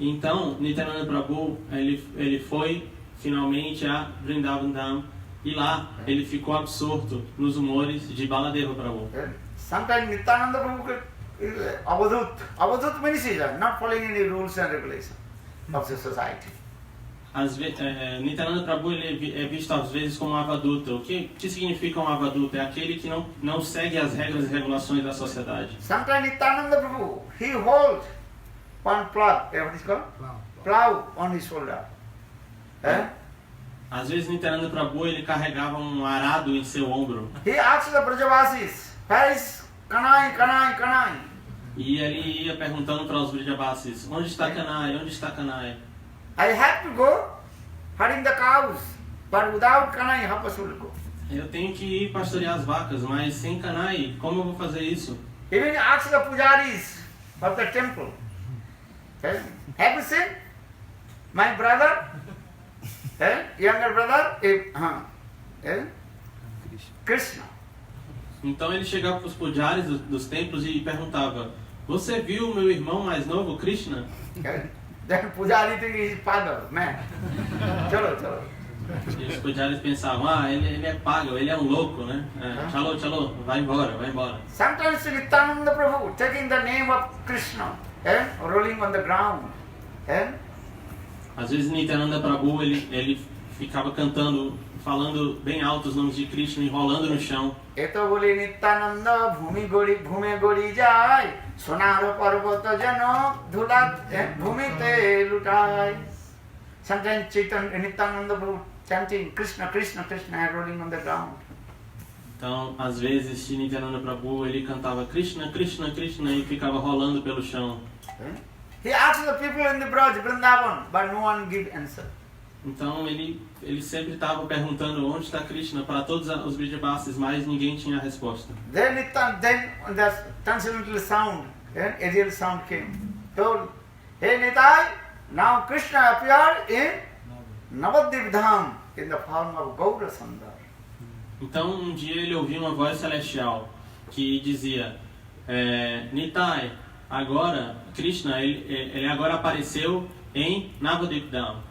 Então Nityananda Prabhu ele foi finalmente a Vrindavan Dham e lá ele ficou absorto nos humores de Baladeva Prabhu. Sometimes Nityananda Prabhu is Avadhut means he is not following any rules and regulations of the society. Nityananda Prabhu ele é visto às vezes como um avaduta. O que significa um avaduta? É aquele que não segue as regras e regulações da sociedade. Sometimes Nityananda Prabhu, he holds one plough, what is called? Plough on his shoulder. Às vezes Nityananda Prabhu ele carregava um arado em seu ombro. He asked the Brajavasis, where is Kanai, Kanai, Kanai? E ele ia perguntando para os Brajavasis, onde está Kanai, onde está Kanai? I have to go herding the cows, but without Kanai, how possible to go? Eu tenho que ir pastorear as vacas, mas sem Kanai, como eu vou fazer isso? Even ask the pujaris of the temple. Have you seen my brother, younger brother, Krishna? Então ele chegava para os pujaris dos templos e perguntava, você viu o meu irmão mais novo, Krishna? Then pujari think he is father, man. Chalo, chalo. E os pujaris pensavam, ele é pago, ele é um louco, né? Chalo, chalo, vai embora, vai embora. Sometimes Nityananda Prabhu taking the name of Krishna, rolling on the ground. Às vezes Nityananda Prabhu ele ficava cantando, falando bem alto os nomes de Krishna e rolando no chão. Eto bole Nityananda bhumi gori jai, sonar parvata jano dhulat bhumi te lutai. Sometimes Nityananda Prabhu chanting Krishna, Krishna, Krishna, rolling on the ground. Então, às vezes Nityananda Prabhu ele cantava Krishna, Krishna, Krishna e ficava rolando pelo chão. He asked the people in the Braj, Vrindavan, but no one give answer. Então ele sempre estava perguntando onde está Krishna para todos os Brijabasis, mas ninguém tinha a resposta. Then the transcendental sound, aerial sound came. Told, hey Nitai, now Krishna appeared in Navadvip Dham in the form of Gaura Sundar. Então um dia ele ouviu uma voz celestial que dizia, Nitai, agora Krishna ele agora apareceu em Navadvip Dham.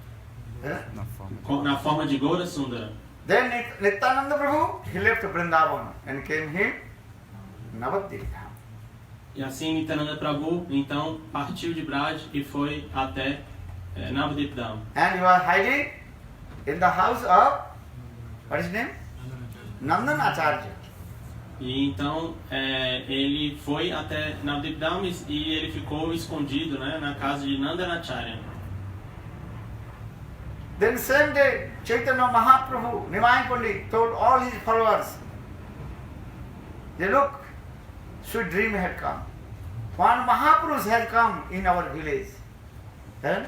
Na forma de Gaura Sundara. Then Nityananda Prabhu, he left Vrindavan and came here, Navadvip Dham. E assim Nityananda Prabhu então partiu de Braj e foi até Navadvip Dham. And he was hiding in the house of, what is his name? Nandanacharya. E então ele foi até Navadvip Dham e ele ficou escondido, né, na casa de Nandanacharya. Then same day, Chaitanya Mahaprabhu, Nimai Pandit, told all his followers, look, sweet dream had come. One Mahapurush had come in our village. Then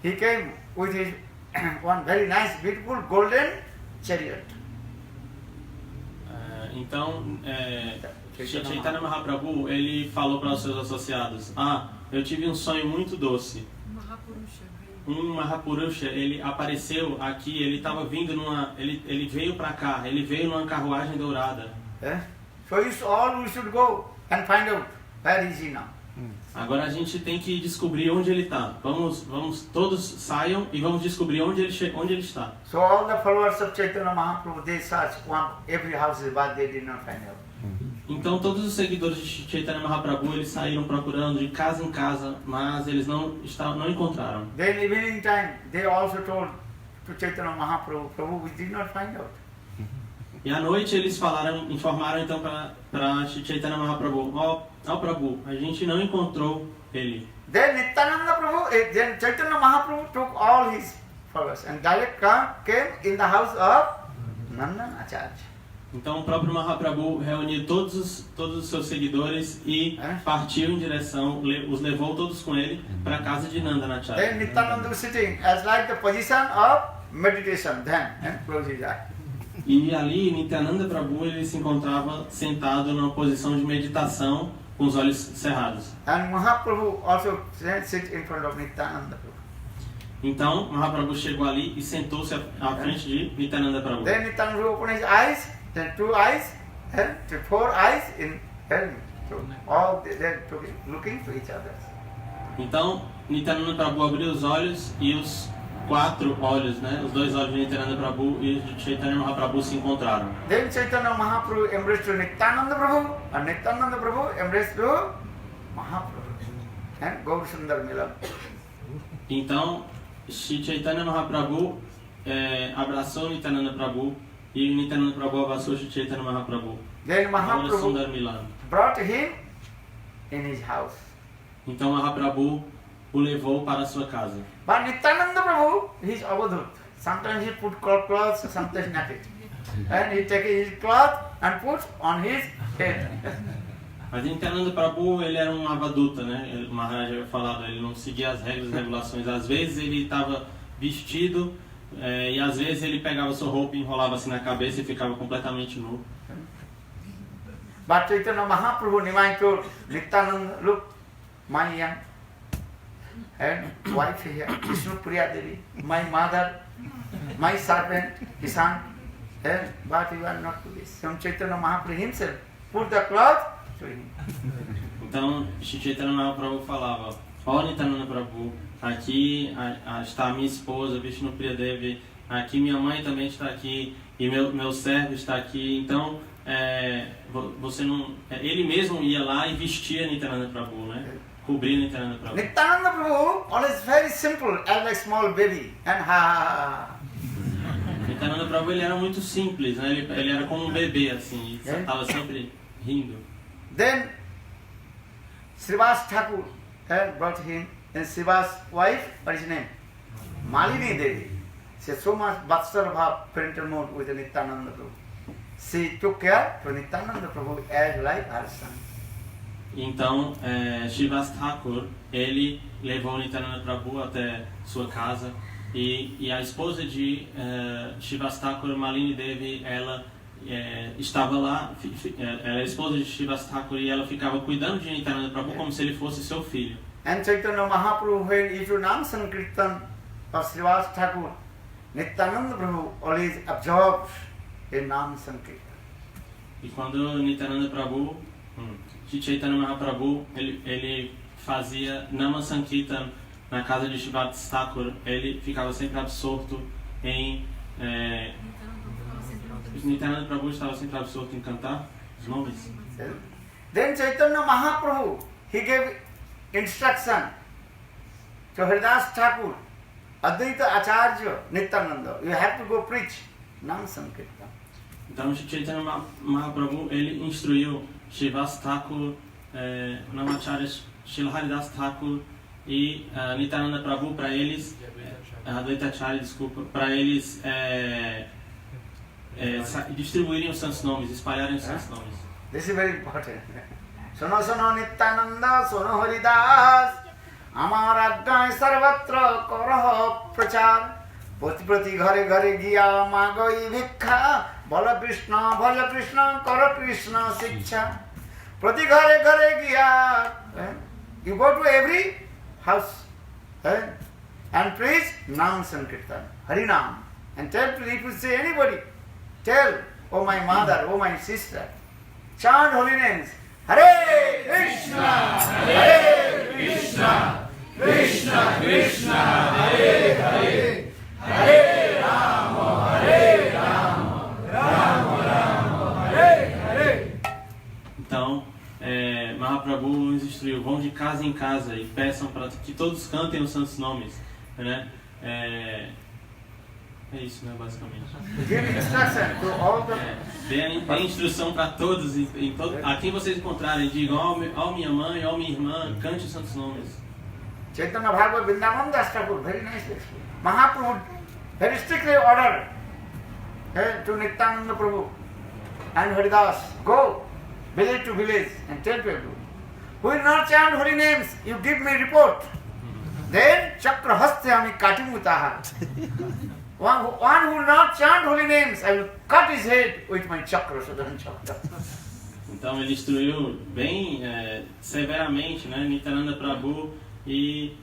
he came with his one very nice, beautiful golden chariot. Então, Chaitanya Mahaprabhu, ele falou para os seus associados, eu tive um sonho muito doce. Um Mahapurusha, ele apareceu aqui, ele estava vindo ele veio para cá, ele veio numa carruagem dourada. So all we should go and find out where is he now. Agora a gente tem que descobrir onde ele está. Vamos todos saiam e vamos descobrir onde ele está. So all the followers of Chaitanya Mahaprabhu, they searched every house, but they did not find out. Então todos os seguidores de Chaitanya Mahaprabhu eles saíram procurando de casa em casa, mas eles não encontraram. Then evening time, they also told to Chaitanya Mahaprabhu, Prabhu, we did not find out. E à noite eles informaram então para Chaitanya Mahaprabhu, Prabhu, a gente não encontrou ele. Then Nityananda Prabhu, then Chaitanya Mahaprabhu took all his followers and direct came in the house of Nandanacharya. Então o próprio Mahaprabhu reuniu todos os seus seguidores e partiu em direção, os levou todos com ele para a casa de Nandanacharya. Then Nityananda was sitting as like the position of meditation, then, and close his eyes. E ali Nityananda Prabhu ele se encontrava sentado numa posição de meditação com os olhos cerrados. And Mahaprabhu also sit in front of Nityananda Prabhu. Então Mahaprabhu chegou ali e sentou-se à frente de Nityananda Prabhu. Then Nityananda Prabhu opened his eyes, then 2 eyes, and 4 eyes in heaven. So all they're looking to each other. Então Nityananda Prabhu abriu os olhos e os 4 olhos, né, os 2 olhos de Nityananda Prabhu e de Chaitanya Mahaprabhu se encontraram. Then Chaitanya Mahaprabhu embraced Nityananda Prabhu, and Nityananda Prabhu embraced Mahaprabhu. And Gaur Sundar Milan. Então Shri Chaitanya Mahaprabhu abraçou Nityananda Prabhu e Nityananda Prabhu abraçou Shri Chaitanya Mahaprabhu. Then Gaur Mahaprabhu Sundar Milan. brought him in his house. Então Mahaprabhu o levou para a sua casa. But Nityananda Prabhu, he is avadhut. Sometimes he put clothes, sometimes nothing. And he take his cloth and put on his head. Mas Nityananda Prabhu ele era um avaduta, né? O Maharaj havia falado, ele não seguia as regras e regulações. Às vezes ele estava vestido e às vezes ele pegava sua roupa e enrolava assim na cabeça e ficava completamente nu. But Chaitanya Mahaprabhu Nimai Nityananda, look, my young and wife here, Vishnu Priya Devi, my mother, my servant, Kisan, but you are not to this. So Chaitanya Mahaprabhu himself put the cloth to him. Então, Shri Chaitanya Mahaprabhu falava, ó Nityananda Prabhu, aqui está a minha esposa, Vishnu Priya Devi, aqui minha mãe também está aqui, e meu servo está aqui. Então, você não, ele mesmo ia lá e vestia Nityananda Prabhu, né? Cobria Nityananda Prabhu. Nityananda Prabhu always very simple, as a small baby, and ha. Nityananda Prabhu ele era muito simples, né? Ele era como um bebê assim, e estava sempre rindo. Then Srivas Thakur brought him, and Srivas' wife, what is his name? Malini Devi. She had so much Vatsar Bhav parental mode with Nityananda Prabhu. She took care to Nityananda Prabhu as like her son. Então, Srivas Thakur, ele levou Nityananda Prabhu até sua casa e a esposa de Srivas Thakur, Malini Devi, ela estava lá, ela era esposa de Srivas Thakur e ela ficava cuidando de Nityananda Prabhu como se ele fosse seu filho. And Chaitanya Mahaprabhu, when he do Nam Sankirtan of Srivas Thakur, Nityananda Prabhu always absorbed in Nam Sankirtan. E quando Nityananda Prabhu, Chaitanya Mahaprabhu, ele fazia Nama Sankirtan na casa de Srivas Thakur, ele ficava sempre absorto em... Nityananda Prabhu estava sempre absorto em cantar os nomes. Then Chaitanya Mahaprabhu, he gave instruction to Haridas Thakur, Advaita Acharya Nityananda, you have to go preach Nam Sankirtan. Então Chaitanya Mahaprabhu, ele instruiu Srivas Thakur, Namacharya Srila Haridas Thakur e Nityananda Prabhu para eles, Advaita Acharya, desculpa, para eles distribuírem os santos nomes, espalharem os santos nomes. This is very important. Sono sono Nityananda, sono Haridas, amar ajñai sarvatra karaha prachar, poti prati ghare ghare giya magoi bhikkha, bhala Krishna kara Krishna shiksha, prati ghare ghare giya. You go to every house and preach Nam Sankirtan, Harinam, and tell to if you see anybody, tell, oh my mother, oh my sister, chant holy names. Hare Krishna, Hare Krishna, Krishna Krishna, Hare Hare, Hare Rama, Hare Rama, Rama Rama, Hare Hare. Então, Mahaprabhu nos instruiu, vão de casa em casa e peçam para que todos cantem os santos nomes, né? É isso, né, basicamente. Give instruction to all the... Dê instrução para todos, a quem vocês encontrarem, digam, ó minha mãe, ó minha irmã, cante os santos nomes. Chaitanya Bhagavad Vrindavan Das Thakur, very nice. Mahaprabhu very strictly ordered to Nityananda Prabhu. and Haridas, go village to village and tell people, who will not chant holy names, you give me report. Then Chakra Hastyami Katimutaha. One who will not chant holy names, I will cut his head with my chakra, Sudarshan Chakra. Então ele instruiu bem severamente, né, Nityananda Prabhu e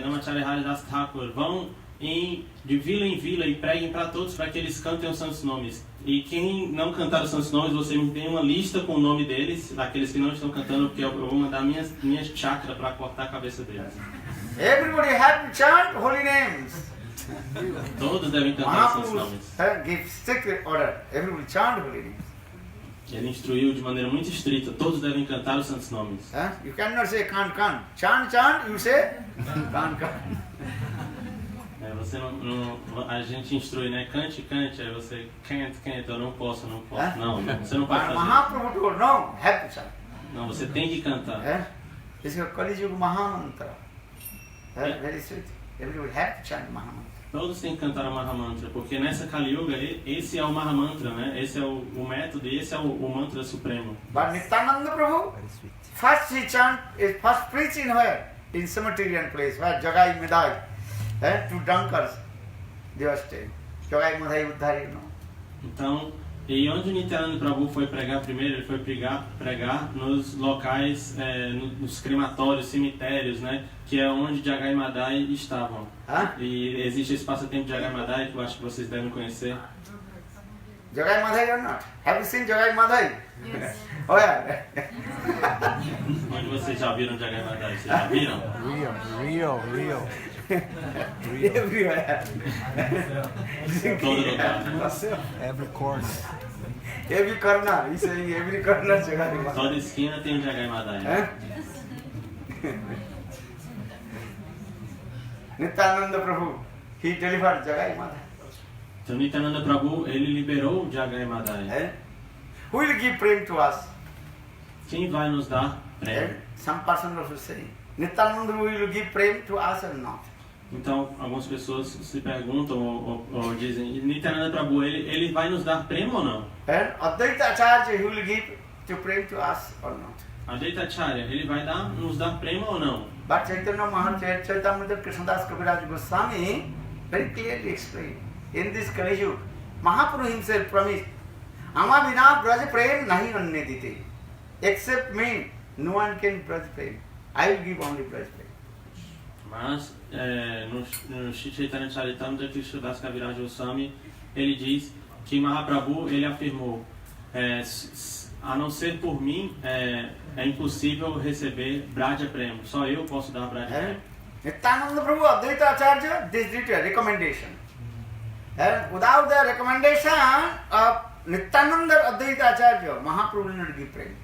Namacharya Haridas Thakur, vão de vila em vila e preguem para todos para que eles cantem os santos nomes. E quem não cantar os santos nomes, você me tem uma lista com o nome deles, daqueles que não estão cantando, porque eu vou mandar minhas chakras para cortar a cabeça deles. Everybody have to chant holy names. Todos devem cantar os santos nomes. Mahaprabhu give strict order. Everybody chant holy names. Ele instruiu de maneira muito estrita, todos devem cantar os santos nomes. You cannot say can't. Chant, you say can't. Você a gente instrui, né? Cante, aí você can't, eu não posso. Não, você não pode fazer. Mahaprabhu told, no, have to chant. Não, você tem que cantar. This is Kali Yuga Mahamantra. Very sweet. Everybody have to chant Mahamantra. Todos têm que cantar a Mahamantra, porque nessa Kali Yuga, esse é o Mahamantra, né? Esse é o método e esse é o mantra supremo. But Nityananda Prabhu, first he chant, first preaching where? In cemetery place, where Jagai Madai, to drunkards, they were staying. Jagai Madai Uddhari, Então, e onde Nityananda Prabhu foi pregar primeiro? Ele foi pregar nos locais, nos crematórios, cemitérios, né? Que é onde Jagai Madai estavam. E existe esse passatempo de Jagai Madai que eu acho que vocês devem conhecer. Jagai Madai or not? Have you seen Jagai Madai? Yes. Oh yeah. Onde vocês já viram Jagai Madai? Vocês já viram? Real. Everywhere. Todo lugar. Every corner. Every corner. He's saying every corner Jagai Madai. Toda esquina tem um Jagai Madai. Nityananda Prabhu, he delivered Jagai Madai. Então Nityananda Prabhu, ele liberou o Jagai Madai. Who will give prem to us? Quem vai nos dar prêmio? Some person also saying, Nityananda will give prem to us or not? Então, algumas pessoas se perguntam ou dizem, Nityananda Prabhu, ele vai nos dar prêmio ou não? Advaita Acharya, he will give to prem to us or not? Advaita Acharya, ele vai nos dar prêmio ou não? But Chaitanya Mahaprabhu, Chaitanya Krishnadas Kaviraj Goswami very clearly explained, in this Kali Yuga, Mahaprabhu himself promised, Ama bina braj prem nahi anne dite. Except me, no one can braj prem. I will give only braj prem. Mas, no Chaitanya Charitamrita Krishnadas Kaviraj Goswami, ele diz que Mahaprabhu, ele afirmou, a não ser por mim, é impossível receber Braja Prema. Só eu posso dar Braja Prema. Nityananda Prabhu, Advaita Acharya, this is a recommendation. Without the recommendation of Nityananda Advaita Acharya, Mahaprabhu will not give prema.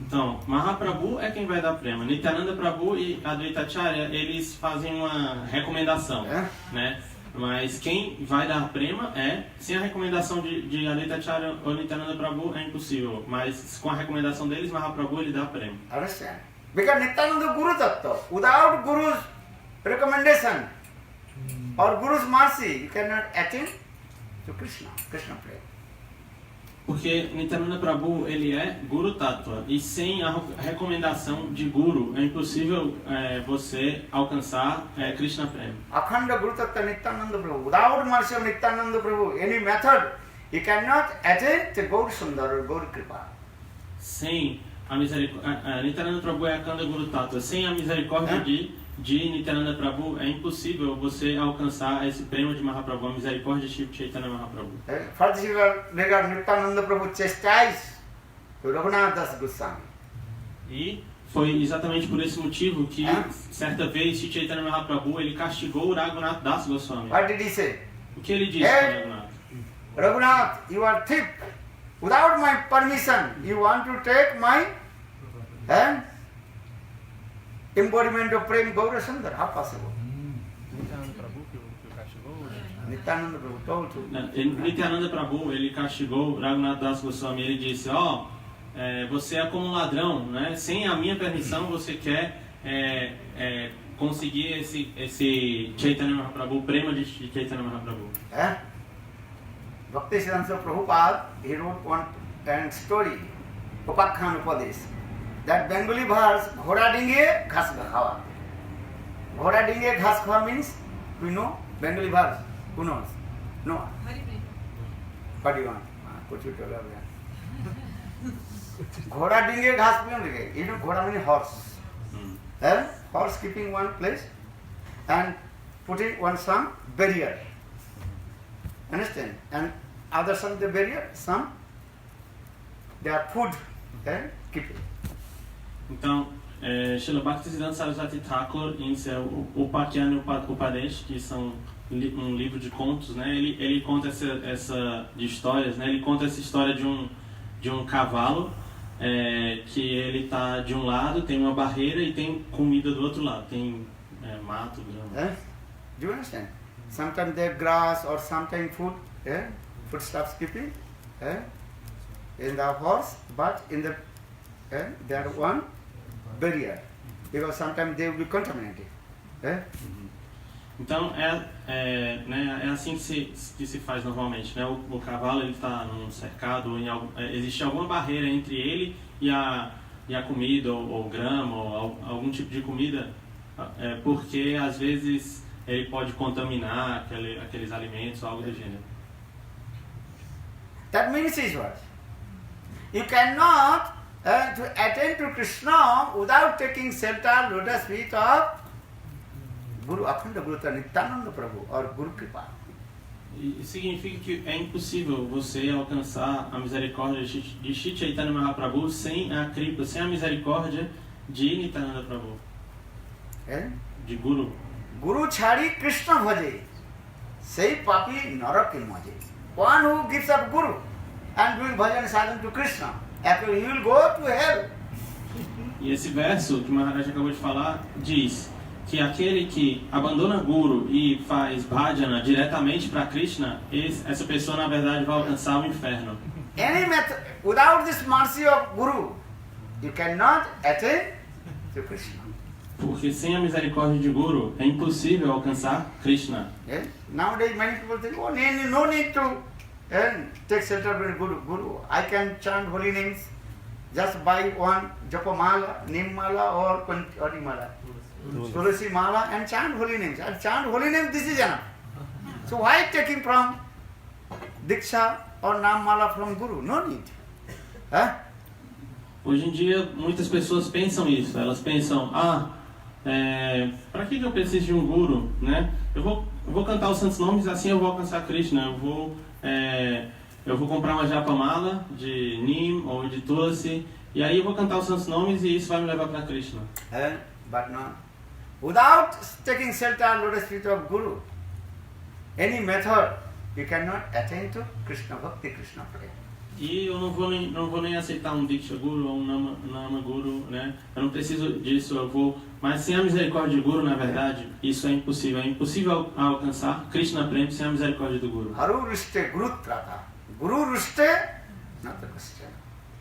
Então, Mahaprabhu é quem vai dar prema. Nityananda Prabhu e Advaita Acharya, eles fazem uma recomendação, né? Mas quem vai dar prema sem a recomendação de Advaita Acharya ou Nityananda Prabhu é impossível. Mas com a recomendação deles, Mahaprabhu ele dá prema. Understand? Because Nityananda Guru Tattva, without Guru's recommendation or Guru's mercy, you cannot attain to Krishna prema. Porque Nityananda Prabhu ele é Guru Tattva e sem a recomendação de Guru é impossível você alcançar Krishna Prema. Akhanda Guru Tattva Nityananda Prabhu, without mercy of Nityananda Prabhu, any method, you cannot attain to Gaur Sundar or Gaur Kripa. Sem a misericórdia, Nityananda Prabhu é Akhanda Guru Tattva, sem a misericórdia de Nityananda Prabhu, é impossível você alcançar esse prêmio de Mahaprabhu, a misericórdia de Chaitanya Mahaprabhu. First Nityananda Prabhu chastised Raghunath Das Goswami. E foi exatamente por esse motivo que, certa vez, Chaitanya Mahaprabhu ele castigou Raghunath Das Goswami. What did he say? O que ele disse para Raghunath? Raghunath, you are thief. Without my permission, you want to take my embodiment of Prem Gaura Sundar. How possible? Nityananda Prabhu que castigou? Nityananda Prabhu told you. Nityananda Prabhu ele castigou Raghunath Das Goswami. Ele disse, você é como um ladrão, né? Sem a minha permissão você quer conseguir esse Chaitanya Mahaprabhu, o prema de Chaitanya Mahaprabhu. Bhaktisiddhanta Prabhupada, he wrote one and story, Upakhan Upadesh. That Bengali verse, Ghoda Dinge Ghas Khawa. Ghoda Dinge Ghas Khawa means, we know Bengali verse. Who knows? No. What do you want? Put you to love that. Ghoda Dinge Ghas Khawa. You know, Ghoda means horse. Horse keeping one place and putting one some barrier. Understand? And other some the barrier, some their food, keeping. Então, Srila Bhaktisiddhanta Saraswati Thakur, em seu Upakhyan Upadesh, que são um livro de contos, né? Ele conta essa de histórias, né? Ele conta essa história de um cavalo que ele tá de um lado, tem uma barreira e tem comida do outro lado, tem mato, grama. Do you understand? Sometimes they have grass or sometimes food, foodstuffs keeping in the horse, but in the there one barrier, because sometimes they will be contaminated. Então é assim que se faz normalmente, né? O cavalo ele está num cercado, existe alguma barreira entre ele e a comida ou grama ou algum tipo de comida, porque às vezes ele pode contaminar aqueles alimentos ou algo do gênero. That means is what? You cannot to attain to Krishna without taking shelter, lotus feet of Guru Akhanda Guru Nityananda Prabhu or Guru Kripa. E significa que é impossível você alcançar a misericórdia de Shri Chaitanya Mahaprabhu sem a Kripa, sem a misericórdia de Nityananda Prabhu. De Guru. Guru chhadi Krishna bhaje, sei papi narak in maje. One who gives up Guru and doing bhajan sadhana to Krishna, after he will go to hell. E esse verso que Maharaj acabou de falar diz que aquele que abandona Guru e faz bhajana diretamente para Krishna, essa pessoa na verdade vai alcançar o inferno. Any method, without this mercy of Guru, you cannot attain to Krishna. Porque sem a misericórdia de Guru é impossível alcançar Krishna. Nowadays many people think, oh, no need to take shelter from Guru. I can chant holy names, just buy one japamala, nimmala or mala, tulasi mala and chant holy names. And chant holy names, this is enough. So why taking from Diksha or Nam mala from Guru? No need. Hoje em dia muitas pessoas pensam isso. Elas pensam, para que eu preciso de um Guru, né? Eu vou cantar os santos nomes, assim eu vou alcançar Krishna. Eu vou comprar uma japamala de Nim ou de Tulasi e aí eu vou cantar os santos nomes e isso vai me levar para Krishna. But no. Without taking shelter, lotus feet of Guru, any method, you cannot attain to Krishna Bhakti, Krishna Prema. E eu não vou nem aceitar um Diksha Guru ou um Nama Guru, né? Eu não preciso disso, mas sem a misericórdia de Guru, na verdade, isso é impossível. É impossível alcançar Krishna Prema sem a misericórdia do Guru. Haru Rishte Guru Trata. Guru Rishte, not the question.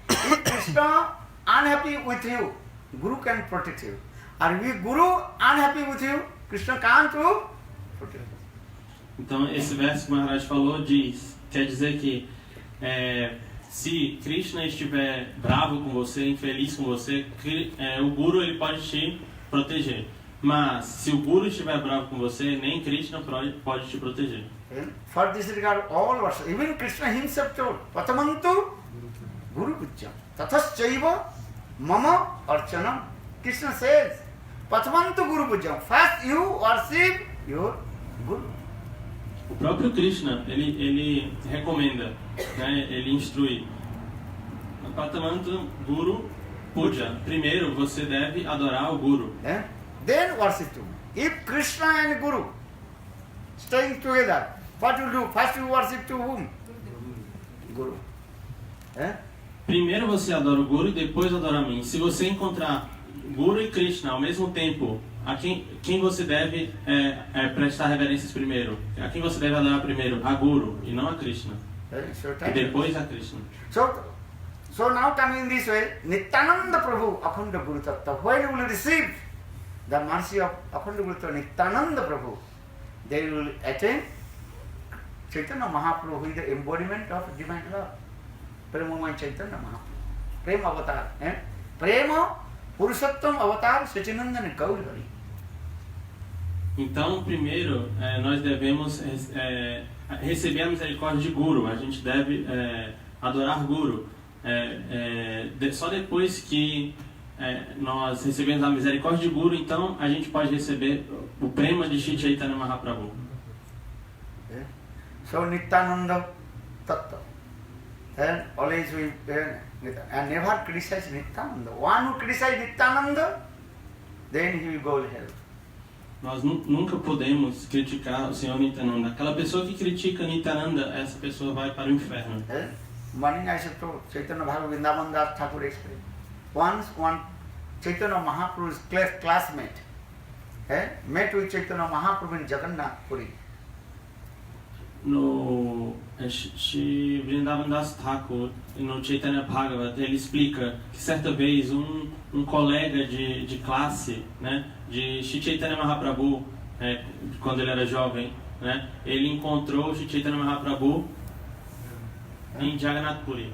If Krishna unhappy with you, Guru can protect you. Are we Guru unhappy with you, Krishna can't protect you. Então, esse verso que o Maharaj falou quer dizer que se Krishna estiver bravo com você, infeliz com você, o Guru ele pode te proteger. Mas se o Guru estiver bravo com você, nem Krishna pode te proteger. For this regard, all verses, even Krishna himself told, Patamantu Guru Pujyam, Tataschaiva Mama Archanam. Krishna says, Patamantu Guru Pujyam. First you worship your Guru. O próprio Krishna, ele recomenda, né, ele instrui. Patamantu Guru Puja. Primeiro você deve adorar o Guru. Then worship him. If Krishna and Guru staying together, what you do? First you worship to whom? Guru. Primeiro você adora o Guru e depois adora a mim. Se você encontrar Guru e Krishna ao mesmo tempo, a quem você deve prestar reverências primeiro? A quem você deve adorar primeiro? A Guru e não a Krishna. E depois a Krishna. So now coming in this way, Nityananda Prabhu, Akhanda Guru Tattva, when you will receive the mercy of Akhanda Guru Tattva, Nityananda Prabhu, they will attain Chaitanya Mahaprabhu, who is the embodiment of divine love. Premamai Chaitanya Mahaprabhu. Prema avatar. Prema Purushottam avatar Sachinandana Gauri. Então, primeiro, nós devemos receber a misericórdia de Guru. A gente deve adorar Guru. Só depois que nós recebemos a misericórdia de Guru, então a gente pode receber o prema de Shri Chaitanya Mahaprabhu. So Nityananda Tattva. And always we and never criticize Nityananda. One who criticizes Nityananda, then he will go to hell. Nós nunca podemos criticar o Senhor Nityananda. Aquela pessoa que critica Nityananda, essa pessoa vai para o inferno. Morning I said to Chaitanya Bhagavan Vrindavan Das Thakur explained. Once one Chaitanya Mahaprabhu's classmate met with Chaitanya Mahaprabhu in Jagannath Puri. No Shri Vrindavan Das Thakur, no Chaitanya Bhagavat, ele explica que certa vez um colega de classe, né, de Shri Chaitanya Mahaprabhu, quando ele era jovem, né, ele encontrou Shri Chaitanya Mahaprabhu em Jagannath Puri.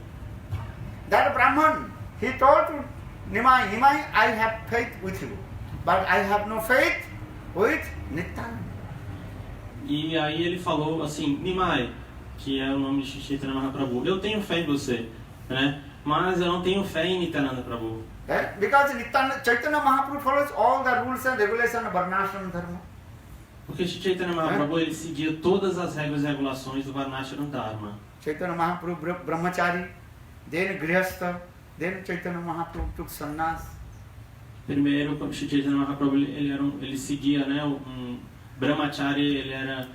That Brahman, he told to Nimai, I have faith with you, but I have no faith with Nityananda. E aí ele falou assim, Nimai, que é o nome de Shri Chaitanya Mahaprabhu, eu tenho fé em você, né? Mas eu não tenho fé em Nityananda Prabhu. Because Chaitanya Mahaprabhu follows all the rules and regulations of Varnashram Dharma. Porque Shri Chaitanya Mahaprabhu ele seguia todas as regras e regulações do Varnashram Dharma. Chaitanya Mahaprabhu Brahmachari, then Grihastha, then Chaitanya Mahaprabhu took sannyas. Primeiro, Shri Chaitanya Mahaprabhu ele seguia, né, Brahmachari, ele era,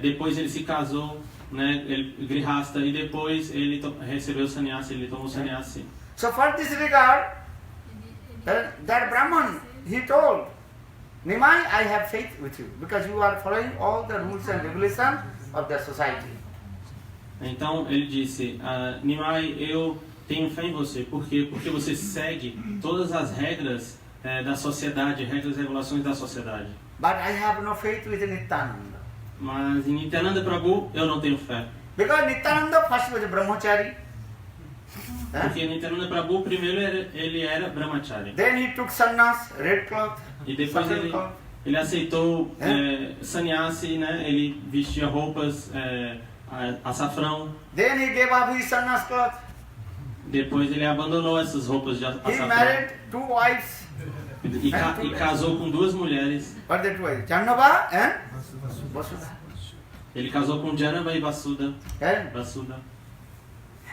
depois ele se casou, né, ele Grihastha, e depois ele recebeu sannyasi, ele tomou sannyasi. So for this regard, that Brahman, he told, Nimai, I have faith with you, because you are following all the rules and regulations of the society. Então ele disse, Nimai, eu tenho fé em você, porque você segue todas as regras da sociedade, regras e regulações da sociedade. But I have no faith with Nityananda. Mas em Nityananda Prabhu eu não tenho fé. Because Nityananda first was a brahmachari. Porque Nityananda Prabhu primeiro ele era brahmachari. Then he took sannyas, red cloth. E depois ele aceitou sannyasi, né? Ele vestia roupas açafrão. Then he gave up his sannyas cloth. Depois ele abandonou essas roupas de açafrão. He married two wives. E casou com duas mulheres. What that was? Janava and Vasudha. Ele casou com Janava e Vasudha. Vasudha.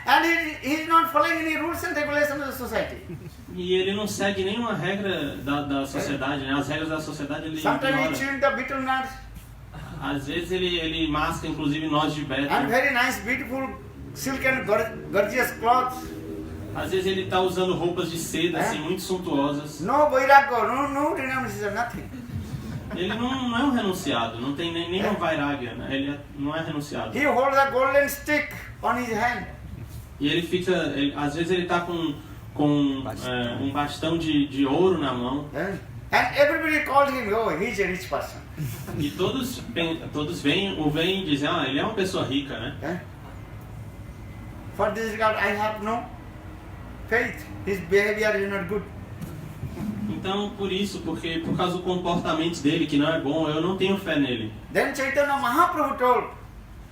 And he is not following any rules and regulations of the society. E ele não segue nenhuma regra da sociedade, né? As regras da sociedade ele Sometimes he ignora. chewing the betel nuts. Às vezes ele masca inclusive nós de betel. And very nice, beautiful silk and gorgeous clothes. Às vezes ele está usando roupas de seda assim muito suntuosas. No vairagya, no renunciation, nothing. Ele não é um renunciado, não tem nenhum vairagya, né? Ele não é renunciado. He holds a golden stick on his hand. E ele fica, às vezes ele está com um bastão de ouro na mão. And everybody called him, oh, he's a rich person. E todos veem e dizem, ele é uma pessoa rica, né? For this regard, I have no faith. His behavior is not good. Então, porque por causa do comportamento dele que não é bom, eu não tenho fé nele. Then Chaitanya Mahaprabhu told,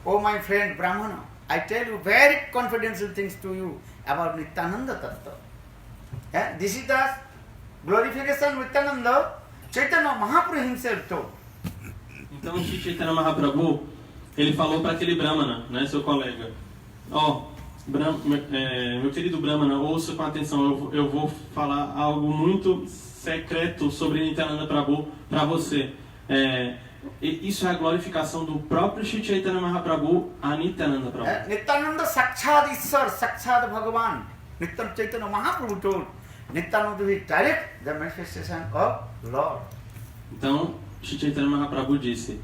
oh my friend Brahmana, I tell you very confidential things to you about Nityananda Tattva. This is the glorification of Nityananda. Chaitanya Mahaprabhu himself told. Então, Shri Chaitanya Mahaprabhu, ele falou para aquele Brahmana, né, seu colega, meu querido Brahmana, ouça com atenção, eu vou falar algo muito secreto sobre Nityananda Prabhu para você. Isso é a glorificação do próprio Shri Chaitanya Mahaprabhu a Nityananda Prabhu. Nityananda Sakshad Ishwar, Sakshad Bhagavan. Nityananda Chaitanya Mahaprabhu told, Nityananda is direct the manifestation of Lord. Então, Shri Chaitanya Mahaprabhu disse,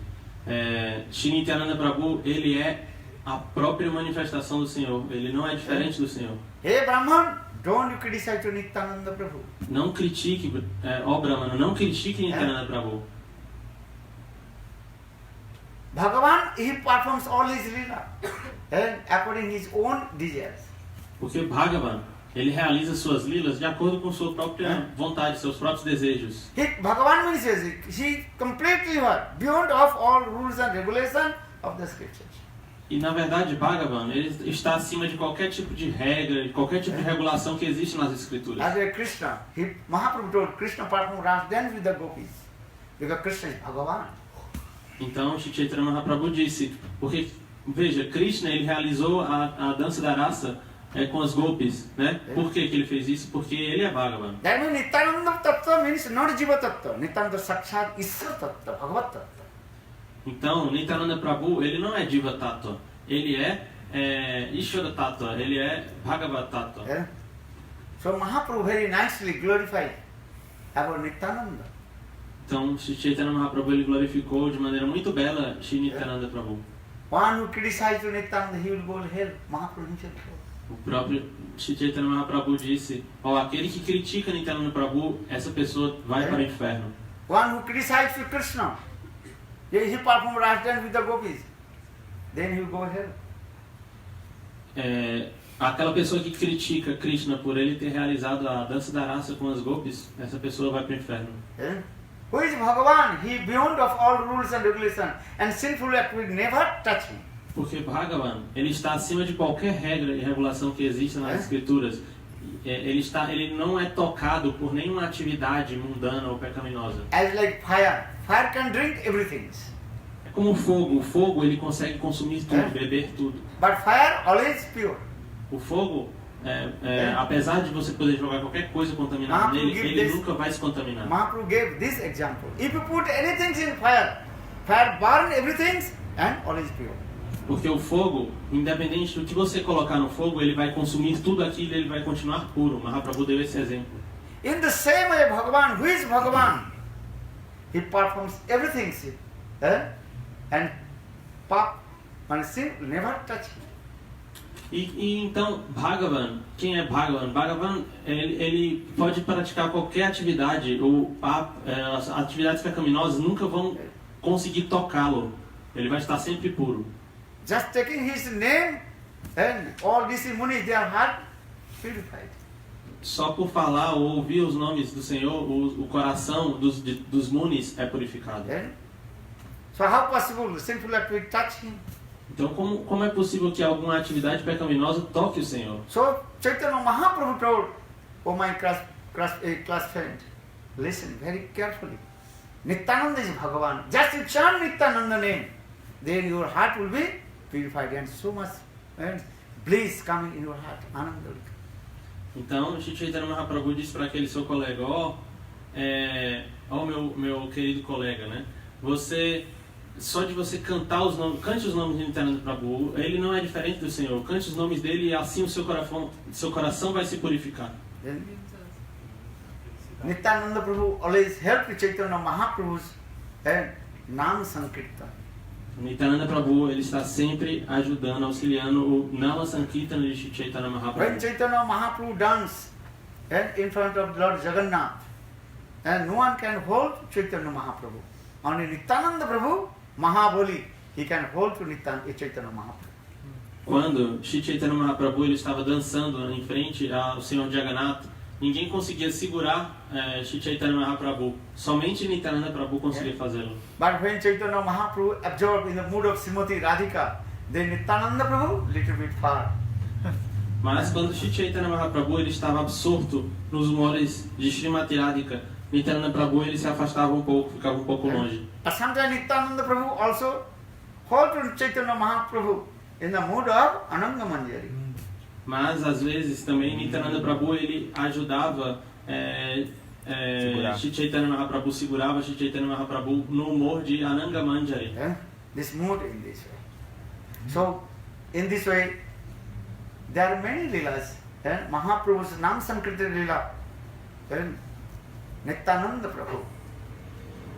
Shri Nityananda Prabhu, ele é a própria manifestação do Senhor, ele não é diferente do Senhor. Hey Brahman, don't you criticize Nityananda Prabhu. Não critique, Brahmana, não critique Nityananda Prabhu. Bhagavan, he performs all his lila according his own desires. Porque Bhagavan, ele realiza suas lilas de acordo com sua própria vontade, seus próprios desejos. Bhagavan means he completely what? Beyond of all rules and regulations of the scriptures. E na verdade, Bhagavan, ele está acima de qualquer tipo de regra, de qualquer tipo de regulação que existe nas escrituras. As a Krishna, Mahaprabhu told Krishna performed Rasa dance with the gopis, because Krishna is Bhagavan. Então, Shri Chaitanya Mahaprabhu disse, porque, veja, Krishna ele realizou a dança da raça com as gopis, né? Por que ele fez isso? Porque ele é Bhagavan. That means Nityananda Tattva means not Jiva Tattva, Nityananda Sakshat Isar Tattva, Bhagavat Tattva. Então, Nityananda Prabhu, ele não é Diva Tattva, ele é Ishvara Tattva, ele é Bhagavat Tattva. Yeah. So Mahaprabhu very nicely glorified about Nityananda. Então, Shri Chaitanya Mahaprabhu ele glorificou de maneira muito bela Shri Nityananda Prabhu. One who criticizes Nityananda, he will go to hell. Mahaprabhu himself told. O próprio Shri Chaitanya Mahaprabhu disse, aquele que critica Nityananda Prabhu, essa pessoa vai para o inferno. One who criticizes Krishna, he performed Rasa dance with the gopis, then he will go to hell. Aquela pessoa que critica Krishna por ele ter realizado a dança da raça com as gopis, essa pessoa vai para o inferno. Yeah. Who is Bhagavan? He beyond of all rules and regulations, and sinful act will never touch him. Porque Bhagavan, ele está acima de qualquer regra e regulação que exista nas escrituras. Ele não é tocado por nenhuma atividade mundana ou pecaminosa. As like fire, fire can drink everything. É como o fogo ele consegue consumir tudo, beber tudo. But fire always pure. O fogo, apesar de você poder jogar qualquer coisa contaminada nele, ele nunca vai se contaminar. Mahaprabhu gave this example. If you put anything in fire, fire burn everything and always pure. Porque o fogo, independente do que você colocar no fogo, ele vai consumir tudo aquilo e ele vai continuar puro. Mahaprabhu deu esse exemplo. In the same way, Bhagavan, who is Bhagavan? He performs everything, and pap and sin never touch him. E então, Bhagavan, quem é Bhagavan? Bhagavan, ele pode praticar qualquer atividade, as atividades pecaminosas nunca vão conseguir tocá-lo. Ele vai estar sempre puro. Just taking his name, and all these munis, their heart purified. Só por falar ou ouvir os nomes do Senhor, o coração dos munis é purificado. So how possible sinful act will touch him? Então, como é possível que alguma atividade pecaminosa toque o Senhor? So Chaitanya Mahaprabhu told, oh my class friend, listen very carefully. Nityananda is Bhagavan. Just you chant Nityananda name, then your heart will be purified and so much bliss coming in your heart. Ananda. Então, Shri Chaitanya Mahaprabhu disse para aquele seu colega, meu querido colega, né? Só de você cantar os nomes, cante os nomes de Nityananda Prabhu, ele não é diferente do Senhor. Cante os nomes dele e assim o seu coração vai se purificar. Nityananda Prabhu always helped Chaitanya Mahaprabhu's Nam Sankirtan. Nityananda Prabhu, ele está sempre ajudando, auxiliando o Nama Sankirtan de Shri Chaitanya Mahaprabhu. When Chaitanya Mahaprabhu danced in front of Lord Jagannath, and no one can hold Chaitanya Mahaprabhu. Only Nityananda Prabhu, Mahabali, he can hold to Chaitanya Mahaprabhu. Quando Shri Chaitanya Mahaprabhu ele estava dançando em frente ao Senhor Jagannath, ninguém conseguia segurar Shri Chaitanya Mahaprabhu. Somente Nityananda Prabhu conseguia fazê-lo. But when Chaitanya Mahaprabhu absorbed in the mood of Srimati Radhika, then Nityananda Prabhu little bit far. Mas quando Shri Chaitanya Mahaprabhu ele estava absorto nos humores de Srimati Radhika, Nityananda Prabhu ele se afastava um pouco, ficava um pouco longe. But sometimes Nityananda Prabhu also hold to Chaitanya Mahaprabhu in the mood of Ananga Manjari. Mas às vezes também Nityananda Prabhu ele ajudava Shri Chaitanya Mahaprabhu, segurava Shri Chaitanya Mahaprabhu no humor de Ananga Manjari. This mood in this way. So in this way there are many leelas. Mahaprabhu's Nam Sankirtan Leela. Nityananda Prabhu.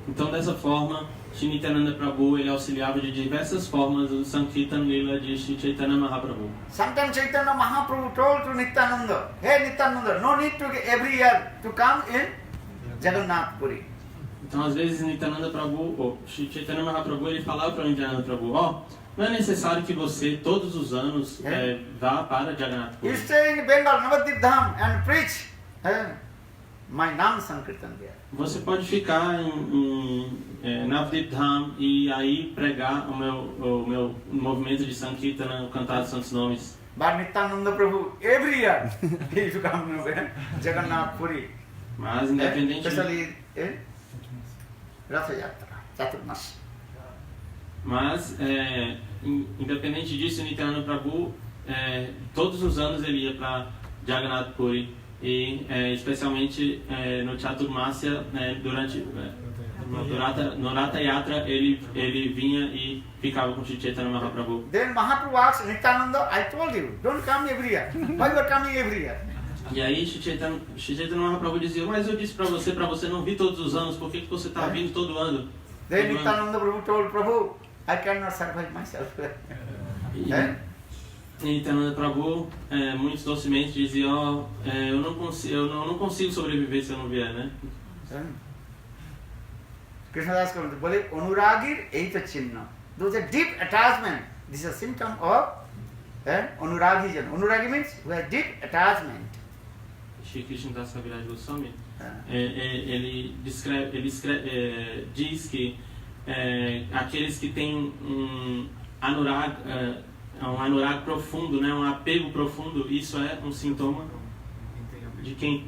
Então dessa forma, Shri Nityananda Prabhu ele auxiliava de diversas formas o Sankirtan Lila de Shri Chaitanya Mahaprabhu. Sometimes Chaitanya Mahaprabhu told to Nityananda, hey Nityananda, no need to every year to come in Jagannath Puri. Então às vezes Nityananda Prabhu, Shri Chaitanya Mahaprabhu ele falava para o Nityananda Prabhu, Não é necessário que você, todos os anos, vá para Jagannath You Puri. stay in Bengal, Navadip Dham, and preach my Nam Sankirtan there. Você pode ficar em Navadip Dham e aí pregar o meu movimento de Sankirtana, cantar os santos nomes. But Nityananda Prabhu, every year, he used to come to Jagannath Puri. Mas independente... Especially Ratha Yatra, Chaturmas. Mas, independente disso, Nityananda Prabhu, todos os anos ele ia para Jagannath Puri e especialmente no Chaturmasya, durante no Ratha Yatra, ele vinha e ficava com Shri Chaitanya Mahaprabhu. Then Mahaprabhu asked Nityananda, I told you, don't come every year. Why you are coming every year? E aí Shri Chaitanya Mahaprabhu dizia, mas eu disse para você não vir todos os anos, por que você está vindo todo ano? Then Nityananda Prabhu told Prabhu, I cannot survive myself. E Nityananda Prabhu, muito docemente, dizia, eu não consigo sobreviver se eu não vier, né? Krishnadas Kaviraj bole, Anuragir eita chinna. Those are deep attachment. This is a symptom of Anuragijan. Anuragi means who has deep attachment. Shri Krishnadas Kaviraj Goswami, ele diz que aqueles que têm um anurag profundo, né, um apego profundo, isso é um sintoma de quem...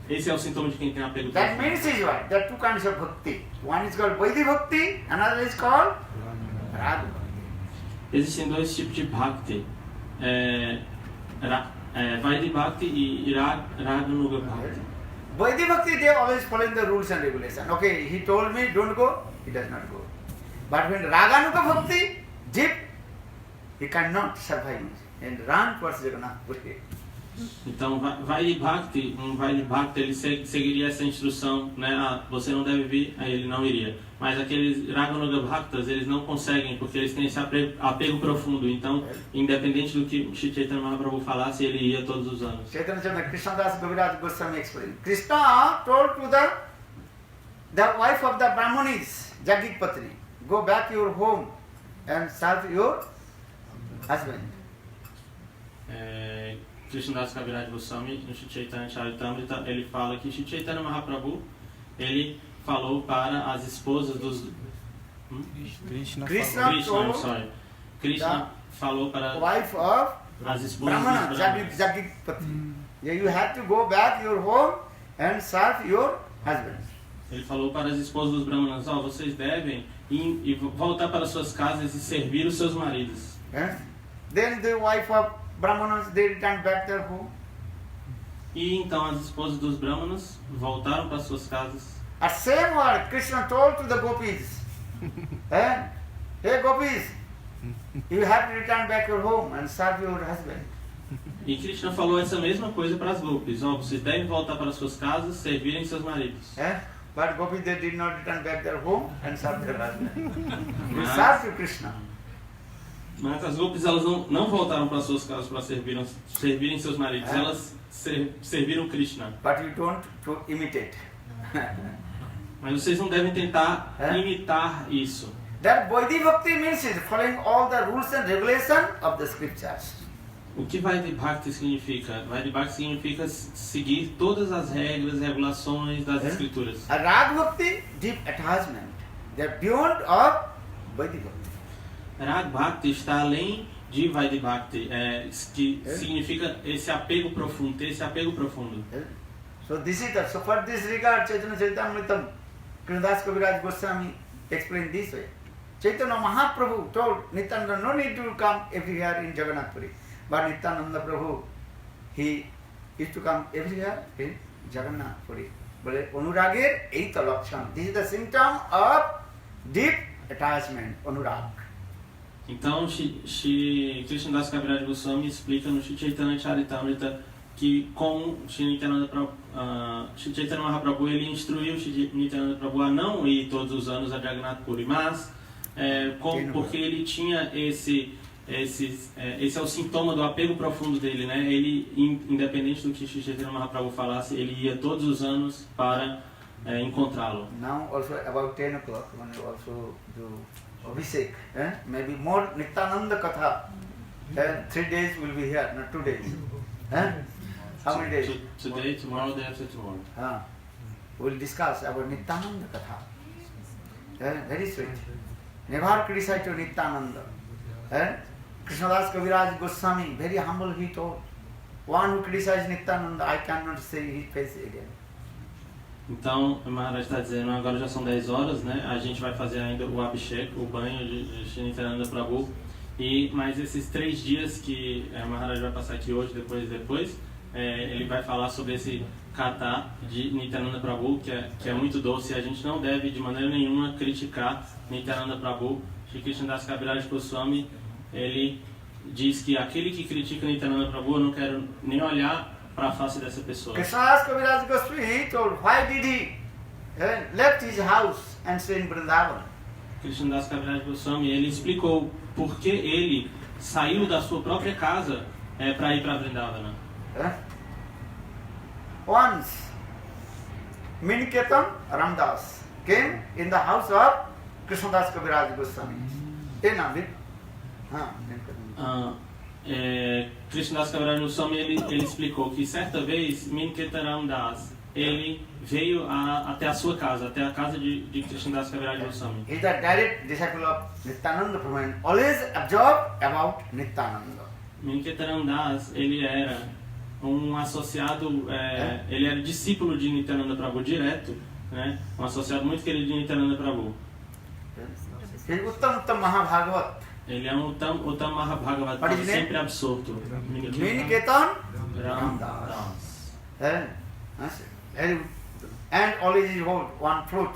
esse é o sintoma de quem tem apego That profundo. means is what? There are two kinds of bhakti. One is called Vaidhi Bhakti, another is called Raga. Existem dois tipos de bhakti, Vaidhi Bhakti e Raganuga Bhakti. Vaidhi Bhakti, they are always following the rules and regulations. Okay, he told me don't go, he does not go. But when Raganuga Bhakti, deep, he cannot survive and run towards Jagannath Puri. Então, Vaidhi Bhakti, ele seguiria essa instrução, né? Você não deve vir, aí ele não iria. Mas aqueles Raganuga Bhaktas, eles não conseguem, porque eles têm esse apego profundo. Então, independente do que Shri Chaitanya Mahaprabhu falasse, ele ia todos os anos. Chaitanya Chandra Krishnadas Kaviraj Goswami explained. Krishna told to the wife of the Brahmanis, Jagik Patni, go back to your home and serve your husband. Krishnadas Kaviraj Goswami, no Shri Chaitanya Charitamrita, ele fala que Shri Chaitanya Mahaprabhu, ele falou para as esposas dos... Krishna falou para Wife of as esposas Brahmana, dos Brahmanas. Jagik Patni. Yeah, you have to go back to your home and serve your husband. Ele falou para as esposas dos Brahmanas, vocês devem ir voltar para suas casas e servir os seus maridos. Then the wife of Brahmanas, they returned back their home. E então as esposas dos Brahmanas voltaram para suas casas. At same word, Krishna told to the gopis, hey gopis, you have to return back your home and serve your husband. E Krishna falou essa mesma coisa para as gopis, vocês devem voltar para suas casas, servirem seus maridos. But gopis, they did not return back their home and serve their husband. They served to Krishna. Mas as gopis, elas não voltaram para suas casas para servirem seus maridos, elas serviram Krishna. But you don't to imitate. Mas vocês não devem tentar imitar isso. That Vaidhi Bhakti means is following all the rules and regulations of the scriptures. O que Vaidhi Bhakti significa? Vaidhi Bhakti significa seguir todas as regras e regulações das escrituras. A Rag Bhakti, deep attachment. They are beyond of Vaidhi Bhakti. Rag Bhakti está além de Vaidhi Bhakti, que significa esse apego profundo, ter esse apego profundo. So this is so for this regard, Chaitanya Charitamrita, Krishnadas Kaviraj Goswami explained this way. Chaitanya Mahaprabhu told Nityananda, no need to come every year in Jagannath Puri. But Nityananda Prabhu, he used to come every year in Jagannath Puri. Bole Anuragir eita lakshan. This is the symptom of deep attachment, Anurag. Então, Shri Krishnadas Kaviraj Goswami explica no Shri Chaitanya Charitamrita que com Shri Chaitanya Mahaprabhu, ele instruiu Shri Nityananda Prabhu a não ir todos os anos a Jagannath Puri, mas porque ele tinha esse é o sintoma do apego profundo dele, né? Ele, independente do que Shri Chaitanya Mahaprabhu falasse, ele ia todos os anos para encontrá-lo. Now also about 10 o'clock, when you also do Abhishek, maybe more Nityananda Katha. 3 days will be here, not 2 days. How many days? Today, tomorrow, day after tomorrow. We'll discuss about Nityananda Katha. Very sweet. Never criticize to Nityananda. Krishnadas Kaviraj Goswami, very humble he told. One who criticizes Nityananda, I cannot see his face again. Então, o Maharaj está dizendo, agora já são 10 horas, né? A gente vai fazer ainda o Abhishek, o banho de Nityananda Prabhu. Mas esses 3 dias que o Maharaj vai passar aqui hoje, depois, ele vai falar sobre esse kata de Nityananda Prabhu, que é muito doce, e a gente não deve de maneira nenhuma criticar Nityananda Prabhu. Shri Krishnadas Kaviraj Goswami, ele diz que aquele que critica Nityananda Prabhu, eu não quero nem olhar para a face dessa pessoa. Krishnadas Kaviraj Goswami told, why did he left his house and stay in Vrindavan? Krishnadas Kaviraj Goswami, ele explicou por que ele saiu da sua própria casa para ir para Vrindavana. Once, Miniketan Ramdas came in the house of Krishnadas Kaviraj Goswami. Krishnadas Kaviraj Goswami, ele explicou que certa vez Miniketan Ramdas ele veio até a sua casa, até a casa de Krishnadas Kaviraj Goswami. He is the direct disciple of Nityananda Prabhu, always absorbed about Nityananda. Miniketan Ramdas, ele era um associado, ele era discípulo de Nityananda Prabhu direto, né? Um associado muito querido de Nityananda Prabhu. He is Uttam Mahabhagavat. Ele é um Uttam Mahabhagavat, sempre absorto. Miniketan Ramdas. And always he hold one flute.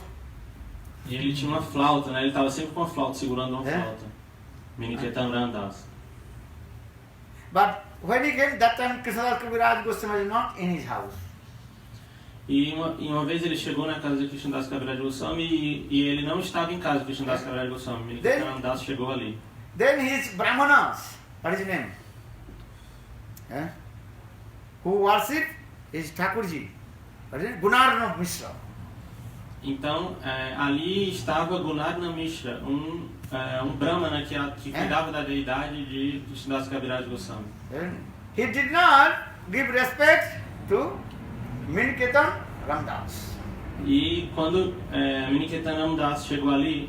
E ele tinha uma flauta, né? Ele estava sempre com a flauta, segurando uma flauta. Miniketan Ramdas. But when he came, that time Krishnadas Kaviraj Goswami was not in his house. E uma vez ele chegou na casa de Krishnadas Kaviraj Goswami e ele não estava em casa de Krishnadas Kaviraj Goswami. Miniketan Ramdas chegou ali. Then his Brahmanas, what is his name? Who worship is Thakurji. What is it? Gunarna Mishra. Então, ali estava Gunarna Mishra, um brahmana que cuidava da deidade de Krishnadas Kaviraj Goswami. He did not give respect to Miniketan Ramdas. E quando Miniketan Ramdas chegou ali,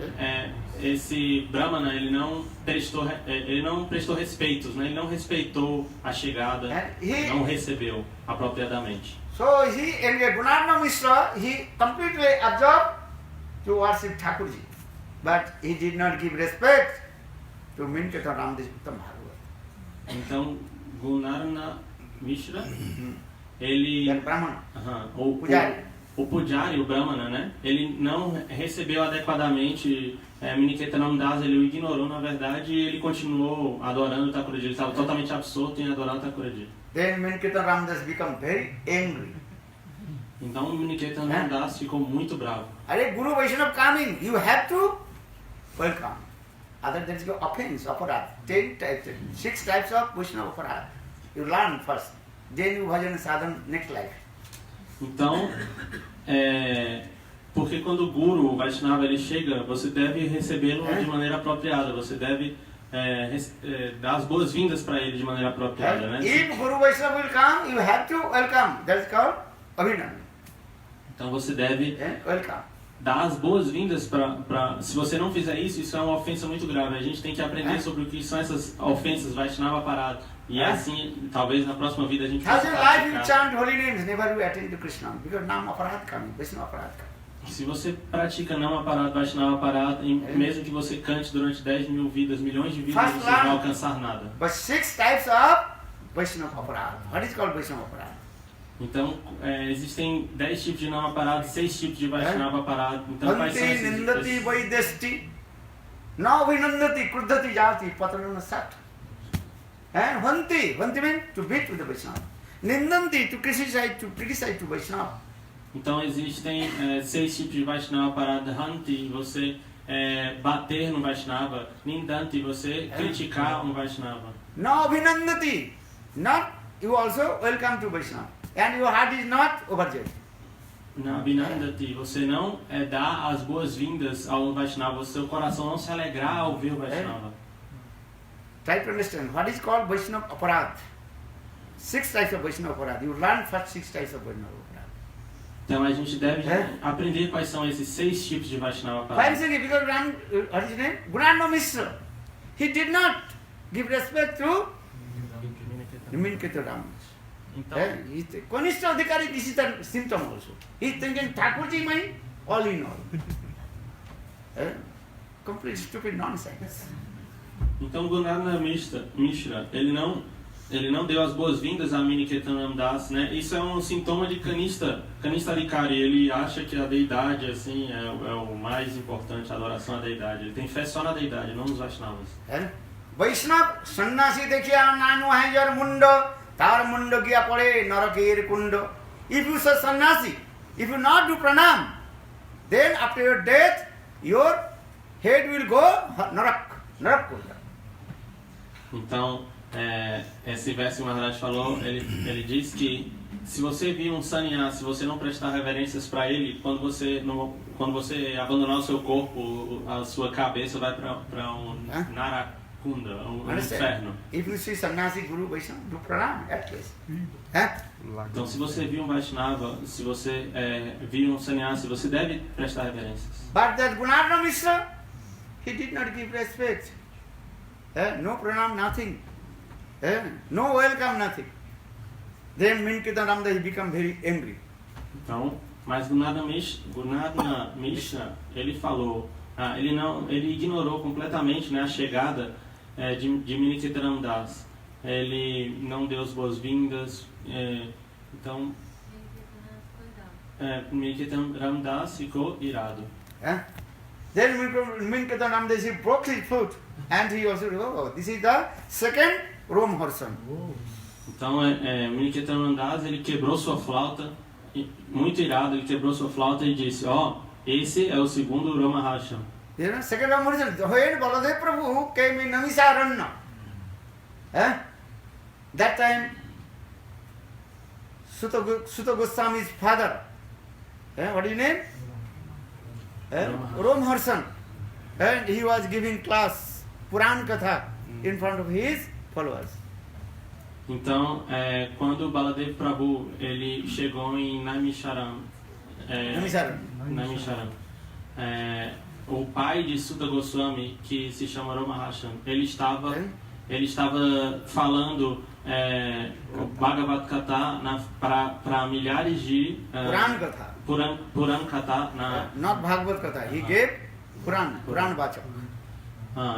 esse brahmana ele não prestou respeitos, né? Ele não respeitou a chegada, não recebeu apropriadamente. So he, in Gunarna Mishra, he completely absorbed to worship Thakurji. But he did not give respect to Miniketan Ramdas Uttam Bhagavat. Então, Gunarna Mishra, ele... O Pujari, o Brahmana, né? Ele não recebeu adequadamente Miniketan Ramdas, ele o ignorou, na verdade, e ele continuou adorando Thakurji. Ele estava totalmente absorto em adorar Thakurji. Then Miniketan Ramdas became very angry. Então Miniketan Ramdas ficou muito bravo. Are Guru Vaishnava coming, you have to welcome. Other than your offense, aparad. 6 types of Vaishnava aparad. You learn first. Then you bhajan sadhan next life. Então, porque quando o Guru, o Vaishnava, ele chega, você deve recebê-lo de maneira apropriada. Você deve dar as boas-vindas para ele de maneira apropriada, né? If Guru Vaishnava will come, you have to welcome. That's called Abhinandan. Então você deve welcome. Dar as boas-vindas para... Se você não fizer isso, isso é uma ofensa muito grave. A gente tem que aprender sobre o que são essas ofensas, Vaishnava parado. E assim, talvez na próxima vida a gente possa chant holy names, never you attend to Krishna, because Nam Aparad coming, Vaishnava Aparad coming. Se você pratica Nam Aparad, Vaishnava Aparad, mesmo que você cante durante 10 mil vidas, milhões de vidas, você não vai alcançar nada. But 6 types of Vaishnava Aparad. What is called Vaishnava Aparad? Então, existem 10 tipos de Nam Aparad, 6 tipos de Vaishnava Aparad. Então, quais são esses? Nindati Vaidesti, Navinandati Kruddhati Jati Patanana Sat. And Vanti means to beat with the Vaishnava. Nindanti, to criticize to Vaishnava. Então existem 6 tipos de Vaishnava Aparad. Hanti, você bater no Vaishnava. Nindanti, você criticar um Vaishnava. Navinandati, not you also welcome to Vaishnava. And your heart is not overjoyed. na Abhinandati, você não dá as boas-vindas ao Vaishnava, o seu coração não se alegrar ao ver o Vaishnava. Try to understand what is called Vaishnava Aparad. 6 types of Vaishnava Aparad. You learn first 6 types of Vaishnava Aparad. Então a gente deve aprender quais são esses 6 tipos de Vaishnava Why Aparad. is it? Because what is his name? Gunarno Mishra. He did not give respect to Niminketu Ramas. Então, Kanishta Adhikari, this is the symptom also. He is thinking Thakurji mind, all in all. Complete stupid nonsense. então Gunarna Mishra, ele não deu as boas-vindas a Miniketanam Das, né? Isso é um sintoma de Kanishta Adhikari. Ele acha que a deidade assim é o mais importante, a adoração à deidade. Ele tem fé só na deidade, não nos Vaishnavas. Vaishnava Sannasi dekhiya nanu hai jar mundo tar mundo gya pade narakir kundo. If you say sannyasi, if you not do pranam, then after your death your head will go narak kunda. Então, esse verso que o Maharaj falou, ele diz que se você vir um sannyasi, se você não prestar reverências para ele, quando você abandonar o seu corpo, a sua cabeça vai para um narakunda, um inferno. If you see sannyasi guru Vaishnava, do pranam at least. Então, se você vir um Vaishnava, se você vir um sannyasi, você deve prestar reverências. But that Gunarno Mishra, he did not give respect. No pranam, nothing. No welcome, nothing. Then Minketan Ramdas, he become very angry. Então, mas Gunarna Mishra, ele falou, ele ignorou completamente, né, a chegada de Miniketan Das. Ele não deu as boas-vindas. Então, Miniketan Das ficou irado. Then Minketan Ramdas, he broke his foot. And he also, this is the second Rom Harsan. Então, Miniketan Das, ele quebrou sua flauta, muito irado, ele quebrou sua flauta e disse, esse é o segundo Roma Harshan. You know, second Rom Harsan, when Baladev Prabhu came in Namisaranya, that time, Sutta Goswami's father, what is his name? Rom Harsan. And he was giving class, Puran Katha, in front of his followers. Então, quando Baladev Prabhu ele chegou em Naimisharam, o pai de Sutta Goswami, que se chama Ramaharshan, ele estava falando o Bhagavad Gita para milhares de Puran Katha. Not Bhagavad Gita, he gave Puran Vachak.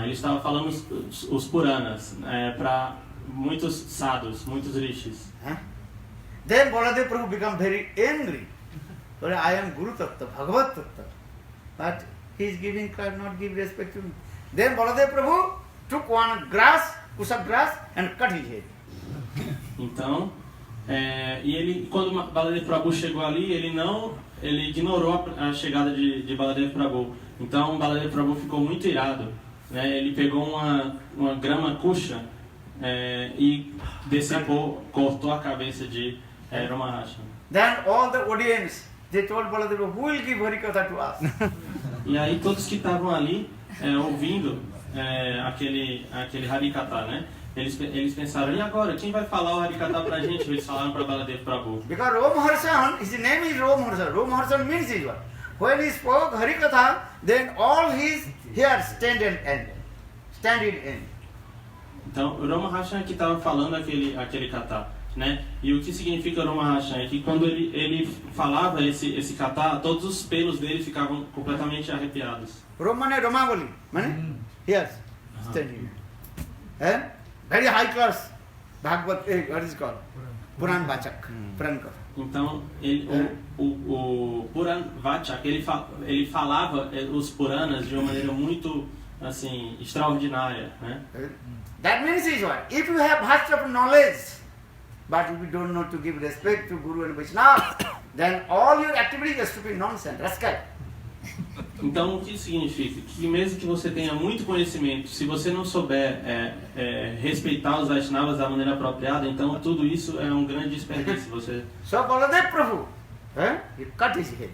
Ele estava falando os Puranas para muitos sadhus, muitos rishis. Then Baladev Prabhu became very angry. But I am Guru Tattva, Bhagavad Tattva. But he is giving, not give respect to me. Then Baladev Prabhu took one grass, kusak grass, and cut his head. Então, quando Baladev Prabhu chegou ali, ele ignorou a chegada de Baladev Prabhu. Então, Baladev Prabhu ficou muito irado. Ele pegou uma grama kusha e decepou, cortou a cabeça de Ramaharshan. Then all the audience, they told Baladev Prabhu, who will give Harikatha to us? E aí todos que estavam ali ouvindo aquele Harikatha, né? Eles pensaram, e agora, quem vai falar o Harikatha pra gente? Eles falaram para Baladev Prabhu. Because Rom Harsan, his name is Rom Harsan. Rom Harsan means this one. When he spoke Harikatha, then all his hairs stand in end. Então, o Ramaharshan que estava falando aquele kata, né? E o que significa Ramaharshan é que quando ele falava esse kata, todos os pelos dele ficavam completamente arrepiados. Romane Romavali, mane? Hairs standing. Very high class. Bhagavad, what is it called? Puran Vachak. Puran Katha. Então, o Puran Vachak, ele falava os Puranas de uma maneira muito, assim, extraordinária, né? That means is what? If you have vast of knowledge, but if you don't know to give respect to Guru and Vaishnava, then all your activities are stupid nonsense, rascal. Então, o que significa? Que mesmo que você tenha muito conhecimento, se você não souber respeitar os Vaishnavas da maneira apropriada, então tudo isso é um grande desperdício. So Baladev Prabhu, He cut his head.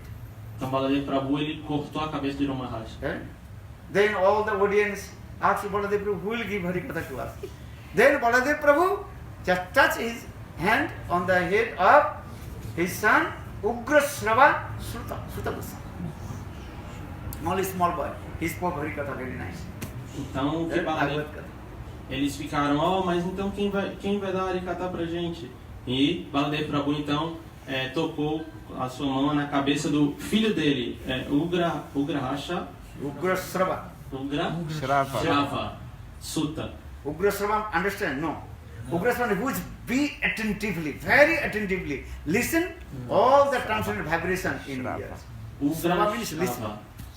Então Baladev Prabhu ele cortou a cabeça de Dhruva Maharaj. Then all the audience asked Baladev Prabhu, who will give Harikatha to us? Then Baladev Prabhu just touched his hand on the head of his son Ugrasrava Suta Goswami. Only small boy. He spoke Harikatha very nice. Então que Baladev, eles ficaram, mas então quem vai dar Harikatha pra gente? E Baladev Prabhu então tocou a sua mão na cabeça do filho dele, Ugrasrava Suta. Ugrasrava understand? No. Ugrasrava who is very attentively listen all the transcendental vibration in ears.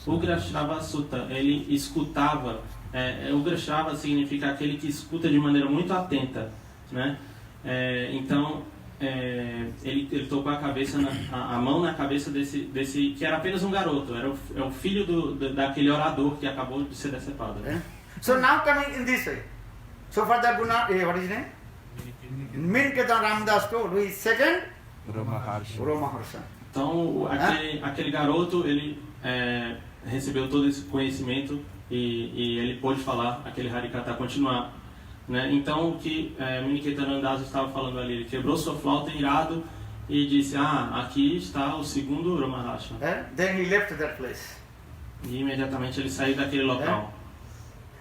Ugrasrava Suta, ele escutava. Ugrasrava significa aquele que escuta de maneira muito atenta, né? Então ele tocou a mão na cabeça desse que era apenas um garoto, é o filho daquele orador que acabou de ser decepado. So now coming in this way. So for the Guna, what is his name? Miniketan Ramdas told, who is second? Ramaharsha. Então aquele garoto ele recebeu todo esse conhecimento e ele pôde falar aquele Harikatha, continuar. Né? Então o que Miniketananda estava falando ali, ele quebrou sua flauta irado e disse, aqui está o segundo Ramaharsha. Then he left that place. E imediatamente ele saiu daquele local.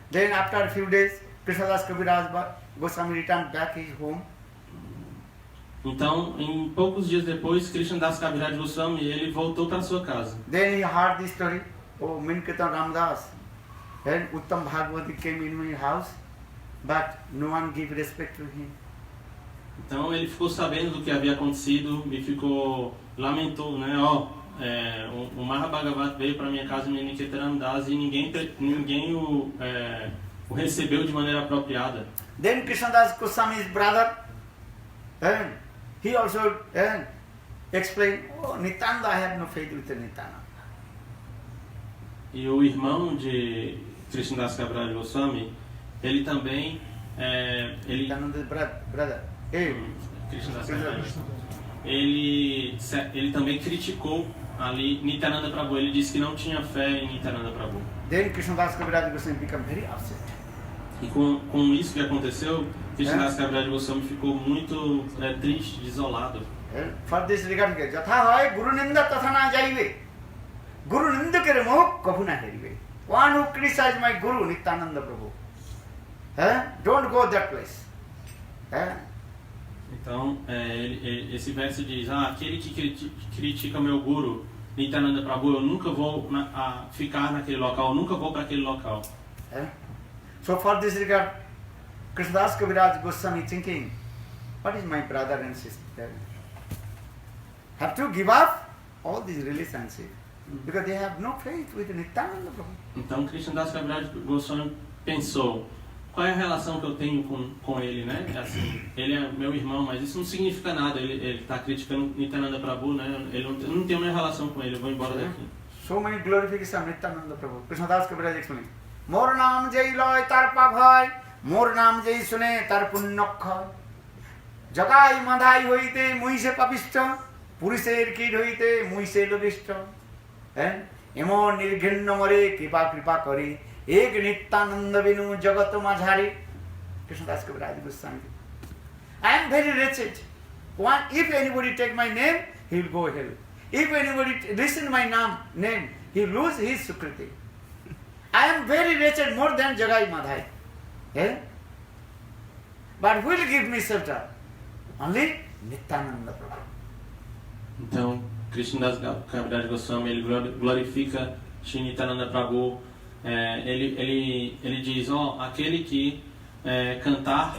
Then after a few days, Krishnadas Kaviraj Goswami returned back his home. Então, em poucos dias depois, Krishnadas Kaviraj Goswami ele voltou para sua casa. Then he heard this story. Oh, Miniketan Ramdas. Then Uttam Bhagavati came in my house, but no one gave respect to him. Então ele ficou sabendo do que havia acontecido e lamentou, né? O Mahabhagavat veio para minha casa, Miniketanandas, e ninguém o recebeu de maneira apropriada. Then Krishnadas Goswami's brother, he also explained, Nityananda, I have no faith with Nityananda. E o irmão de Krishnadas Kaviraj Goswami, ele também Nityananda's brother. Krishnadas Kaviraj, ele também criticou ali Nityananda Prabhu. Ele disse que não tinha fé em Nityananda Prabhu. Then Krishnadas Kaviraj Goswami became very upset. E com isso que aconteceu, Krishnadas Kaviraj Goswami ficou muito triste, desolado. For this regard, Jatha hoy Guru Ninda tatha na jaive. Guru Ninda kere moh kabhu na herive. One who criticized my Guru Nityananda Prabhu, don't go that place. Então, esse verso diz, aquele que critica meu Guru, Nityananda Prabhu, eu nunca vou ficar naquele local, eu nunca vou para aquele local. So for this regard, Krishnadas Kaviraj Goswami thinking, what is my brother and sister? Have to give up all these relationships because they have no faith with Nityananda Prabhu. Então, Krishnadas Kaviraj Goswami pensou, qual é a relação que eu tenho com ele, né? Assim, ele é meu irmão, mas isso não significa nada. Ele está criticando Nityananda Prabhu, né? Eu não tenho nenhuma relação com ele, eu vou embora daqui. So many glorifications of Nityananda Prabhu. Krishnadas Kaviraj explained, Mor naam jai loy tar pabhai, mor naam jai sune tar punnokha. Jagai madhai hoite mui se papishta, purisher kid hoite mui se lobishta. Emon nirghinna more kripa kare. Ek Nityananda Vinu Jagat Majhari. Krishnadas Kaviraj Goswami. I am very wretched. If anybody take my name, he will go hell. If anybody listen my name, he will lose his Sukriti. I am very wretched, more than Jagai Madhai. But who will give me shelter? Only Nityananda Prabhu. Então, Krishnadas Kaviraj Goswami ele glorifica Shri Nityananda Prabhu. Ele diz, aquele que cantar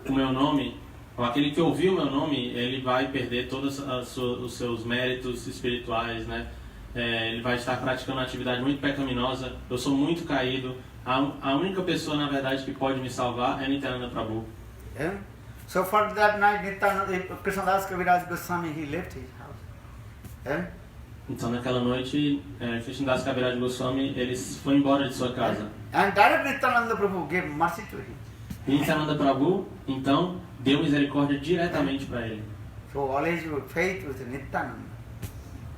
o meu nome, ou aquele que ouvir o meu nome, ele vai perder todos os seus méritos espirituais, né? Ele vai estar praticando uma atividade muito pecaminosa. Eu sou muito caído. A única pessoa, na verdade, que pode me salvar é Nityananda Prabhu. So for that night, Krishnadas Kaviraj Goswami, he left his house. Então naquela noite, Krishnadas Kaviraj Goswami ele foi embora de sua casa. And direct Nityananda Prabhu gave mercy to him. E Nityananda Prabhu então deu misericórdia diretamente para ele. So always your faith with Nityananda.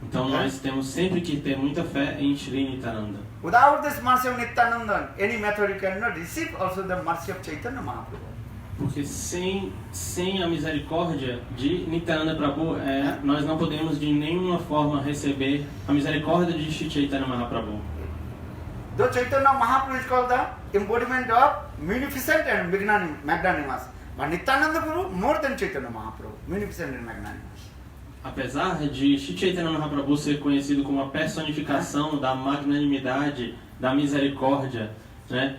Então nós temos sempre que ter muita fé em Shri Nityananda. Without this mercy of Nityananda, any method you cannot receive also the mercy of Chaitanya Mahaprabhu. Porque sem a misericórdia de Nityananda Prabhu, nós não podemos de nenhuma forma receber a misericórdia de Shri Chaitanya Mahaprabhu. Though Chaitanya Mahaprabhu is called the embodiment of munificent and magnanimous, but Nityananda Prabhu more than Chaitanya Mahaprabhu, munificent and magnanimous. Apesar de Shri Chaitanya Mahaprabhu ser conhecido como a personificação da magnanimidade, da misericórdia, né?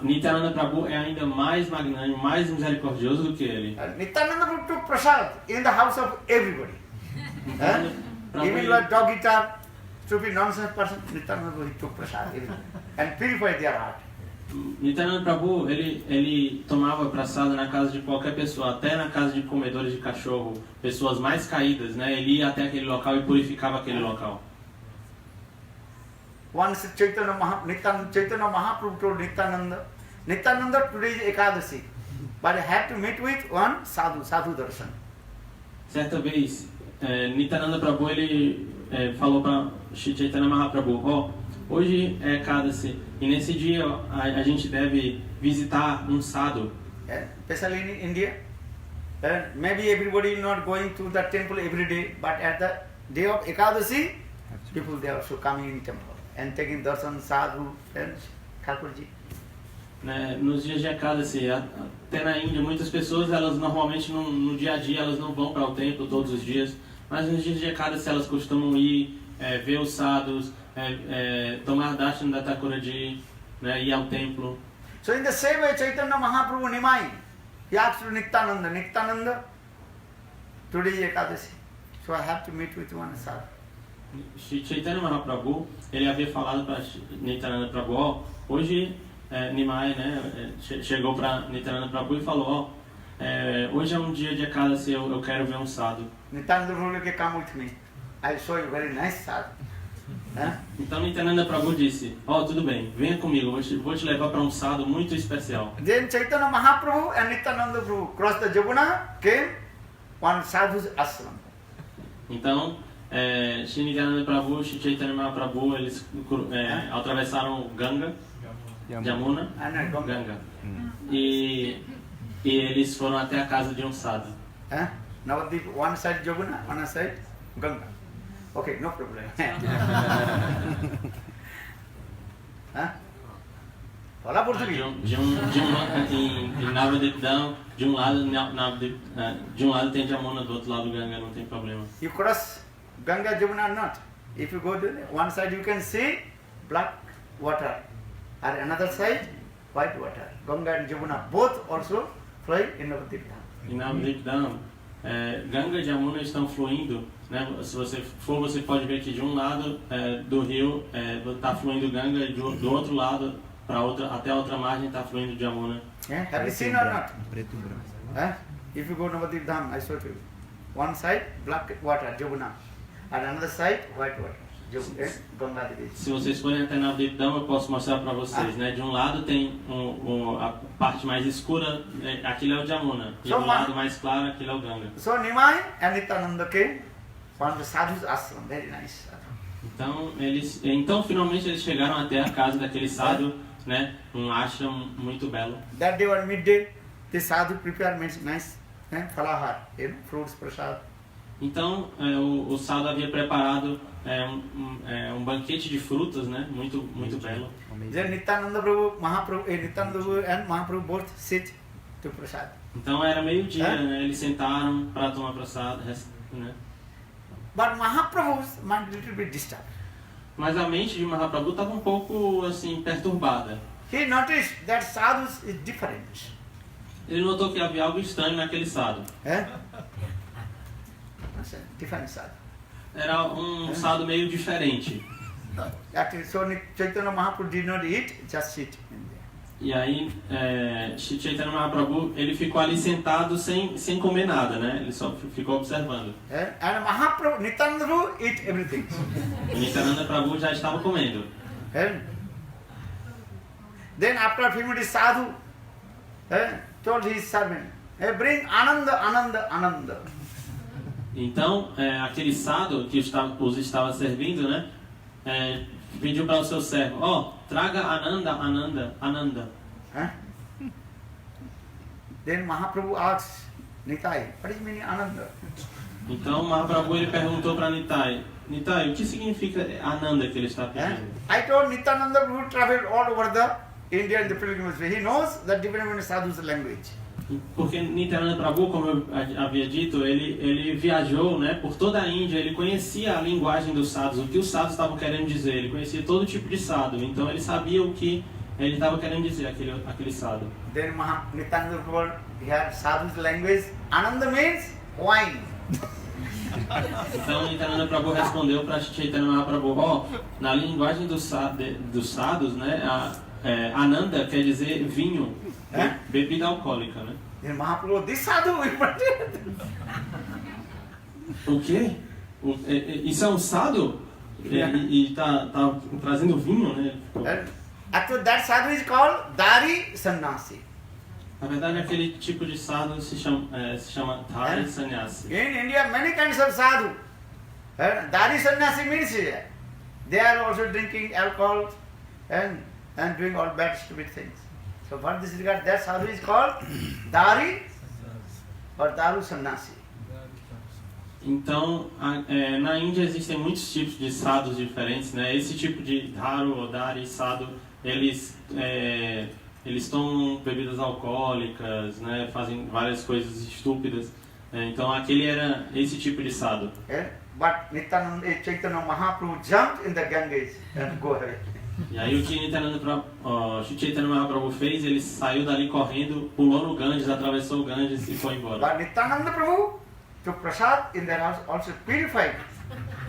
Nityananda Prabhu é ainda mais magnânimo, mais misericordioso do que ele. Nityananda Prabhu took prasad in the house of everybody. Even like dog eater, stupid nonsense person, Nityananda Prabhu took prasad and purified their heart. Nityananda Prabhu, ele tomava praçada na casa de qualquer pessoa, até na casa de comedores de cachorro, pessoas mais caídas, né? Ele ia até aquele local e purificava aquele local. Once Chaitanya Mahaprabhu told Nityananda, today is Ekadasi, but I have to meet with one sadhu darshan. Certa vez, Nityananda Prabhu ele falou para Shri Chaitanya Mahaprabhu, hoje é Ekadasi, e nesse dia a gente deve visitar um sadhu. Especially in India, maybe everybody is not going to the temple every day, but at the day of Ekadasi, people they are also coming in temple and taking darshan, sadhu and Thakurji. Nos dias de Ekadasi, até na Índia, muitas pessoas, elas normalmente no dia a dia, elas não vão para o templo todos os dias, mas nos dias de Ekadasi elas costumam ir, ver os sadhus, tomar darshan da Thakurji, né, ir ao templo. So in the same way, Chaitanya Mahaprabhu Nimai, he asked to Nityananda, today is Ekadasi, so I have to meet with one sadhu. Chaitanya Mahaprabhu, ele havia falado para Nityananda Prabhu, hoje Nimai, né, chegou para Nityananda Prabhu e falou, hoje é um dia de Ekadasi, eu quero ver um sadhu. Nityananda Prabhu can come with me, I'll show you very nice sadhu. Então Nityananda Prabhu disse, tudo bem, venha comigo, vou te levar para um sadhu muito especial. Then Chaitanya Mahaprabhu and Nityananda Prabhu crossed the Jamuna, came one sadhu's ashram. Então, Shri Nityananda Prabhu e Shri Chaitanya Mahaprabhu, eles atravessaram Ganga, Jamuna, Ganga, e eles foram até a casa de um sadhu. Navadip, one side Jamuna, one side Ganga. Okay, no problem. Fala português. Em Navadipdam, de um lado tem Jamuna, do outro lado Ganga, não tem problema. You cross Ganga, Jamuna or not. If you go to one side, you can see black water, and another side white water. Ganga and Jamuna both also flow in Navadipdam. Em Navadipdam, Ganga e Jamuna estão fluindo, né? Se você for, você pode ver que de um lado do rio está fluindo Ganga e do outro lado até a outra margem está fluindo Jamuna. Have you seen or not? Preto e branco. If you go to Navadipdam, I show you. One side black water, Jamuna, and another side white water, Ganga Devi. Se vocês forem até Navadipdam, eu posso mostrar para vocês, né? De um lado tem a parte mais escura, aquilo é o Jamuna, e do lado mais claro, aquilo é o Ganga. So Nimai and Nityananda came from the sadhu's ashram, very nice. Então finalmente eles chegaram até a casa daquele sadhu, né? Um ashram muito belo. That day or midday, the sadhu prepared nice falahar, fruits, prasad. Então o sadhu havia preparado um banquete de frutas, né? Muito belo. Then Nityananda Prabhu, Nityananda and Mahaprabhu both sit to prasad. Então era meio-dia, né? Eles sentaram para tomar prasad, né? But Mahaprabhu's mind a little bit disturbed. Mas a mente de Mahaprabhu estava um pouco assim perturbada. He noticed that sadhus is different. Ele notou que havia algo estranho naquele sadhu. Different sadhu. Era um sadhu meio diferente. So Chaitanya Mahaprabhu did not eat, just sit in there. E aí, Chaitanya Mahaprabhu, ele ficou ali sentado sem comer nada, né? Ele só ficou observando. And Mahaprabhu, Nityananda Prabhu eat everything. O Nityananda Prabhu já estava comendo. Then after a few minutes, sadhu told his servant, bring Ananda. Então, aquele sadhu que os estava servindo, né, pediu para o seu servo, traga Ananda. Huh? Then Mahaprabhu asks Nitai, what is meaning Ananda? Então, Mahaprabhu ele perguntou para Nitai, o que significa Ananda que ele está pedindo? I told Nityananda Prabhu traveled all over the India and the pilgrimage way. He knows the different sadhus language. Porque Nityananda Prabhu, como eu havia dito, ele viajou, né, por toda a Índia, ele conhecia a linguagem dos sadhus, o que os sadhus estavam querendo dizer, ele conhecia todo tipo de sadhu, então ele sabia o que ele estava querendo dizer, aquele sadhu. Then Nityananda Prabhu, he had sadhus language. Ananda means wine. Então Nityananda Prabhu respondeu para Chaitanya Mahaprabhu, na linguagem dos sadhus, né, Ananda quer dizer vinho, bebida alcoólica, né? Then Mahaprabhu, this sadhu we wanted. O quê? Isso é um sadhu? E tá trazendo vinho, né? Actually, that sadhu is called Dari Sannyasi. Na verdade, aquele tipo de sadhu se chama Dhari Sannyasi. In India, many kinds of sadhu. Dari Sannyasi means they are also drinking alcohol and doing all bad stupid things. So for this regard, that sadhu is called Dari or Daru Sannyasi. Então, na Índia existem muitos tipos de sadhus diferentes, né? Esse tipo de Dharu ou Dari sadhu, eles tomam bebidas alcoólicas, né? Fazem várias coisas estúpidas. Então, aquele era esse tipo de sadhu. But Nityananda Chaitanya Mahaprabhu jumped in the Ganges and go away. E aí o que Chaitanya Mahaprabhu fez, ele saiu dali correndo, pulou no Ganges, atravessou o Ganges e foi embora. But Nityananda Prabhu took prasad in their house, also purified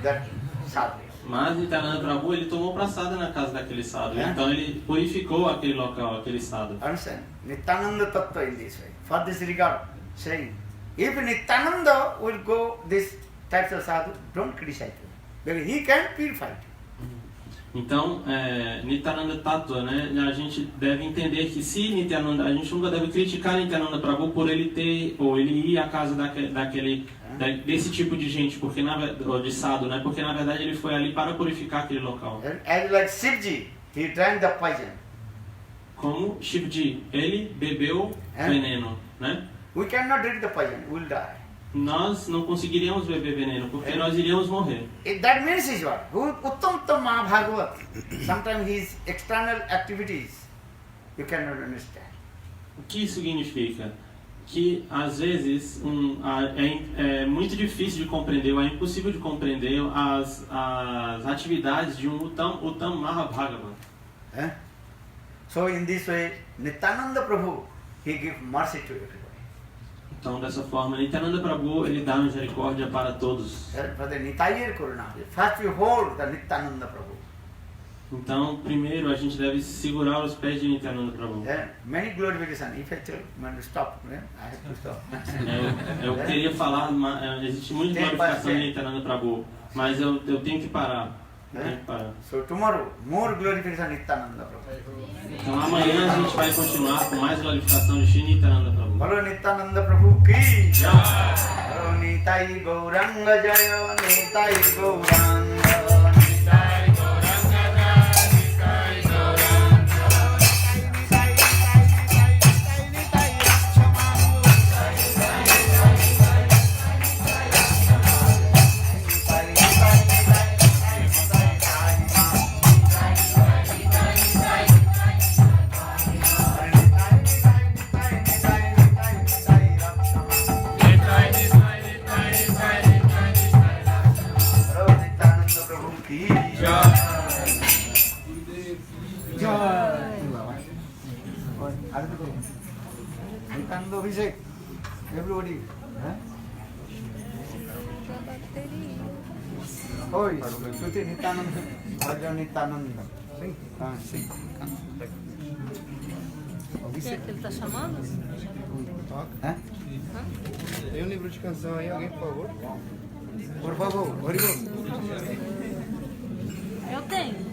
that sadhu. Mas Nityananda Prabhu, ele tomou prasada na casa daquele sadhu, então ele purificou aquele local, aquele sadhu. Understand? Nityananda Tattva in this way. For this regard, saying, if Nityananda will go this types of sadhu, don't criticize him, because he can purify it. Então, Nityananda Tattva, né? A gente deve entender que se Nityananda, a gente nunca deve criticar Nityananda Prabhu por ele ter, ou ele ir à casa desse tipo de gente, porque de sadhu, né? Porque na verdade ele foi ali para purificar aquele local. As like Shivji, he drank the poison. Como Shivji, ele bebeu veneno, né? We cannot drink the poison, we will die. Nós não conseguiríamos beber veneno, porque nós iríamos morrer. That means is what? Uttam Mahabhagavat. Sometimes his external activities you cannot understand. O que isso significa? Que às vezes é muito difícil de compreender, ou é impossível de compreender as atividades de um Uttam Mahabhagavat. So in this way, Nityananda Prabhu, he gives mercy to everybody. Então, dessa forma, Nityananda Prabhu, ele dá misericórdia para todos. For the Nitayir Karuna, first we hold the Nityananda Prabhu. Então, primeiro, a gente deve segurar os pés de Nityananda Prabhu. Many glorifications. If I tell to stop, I have to stop. Eu queria falar, existe muita glorificação de Nityananda Prabhu, mas eu tenho que parar. So tomorrow, more glorification Nityananda Prabhu. Então amanhã a gente vai continuar com mais glorificação de Shri Nityananda Prabhu. Bolo Nityananda Prabhu ki jai. Bolo Nitai Gauranga Jaya, Nitai Gauranga. Everybody. Oi, Shruti Nityananda. Bhajan Nityananda. Sim. Quem é que ele está chamando? Tem um livro de canção aí, alguém, por favor? Por favor, Haribol. Eu tenho.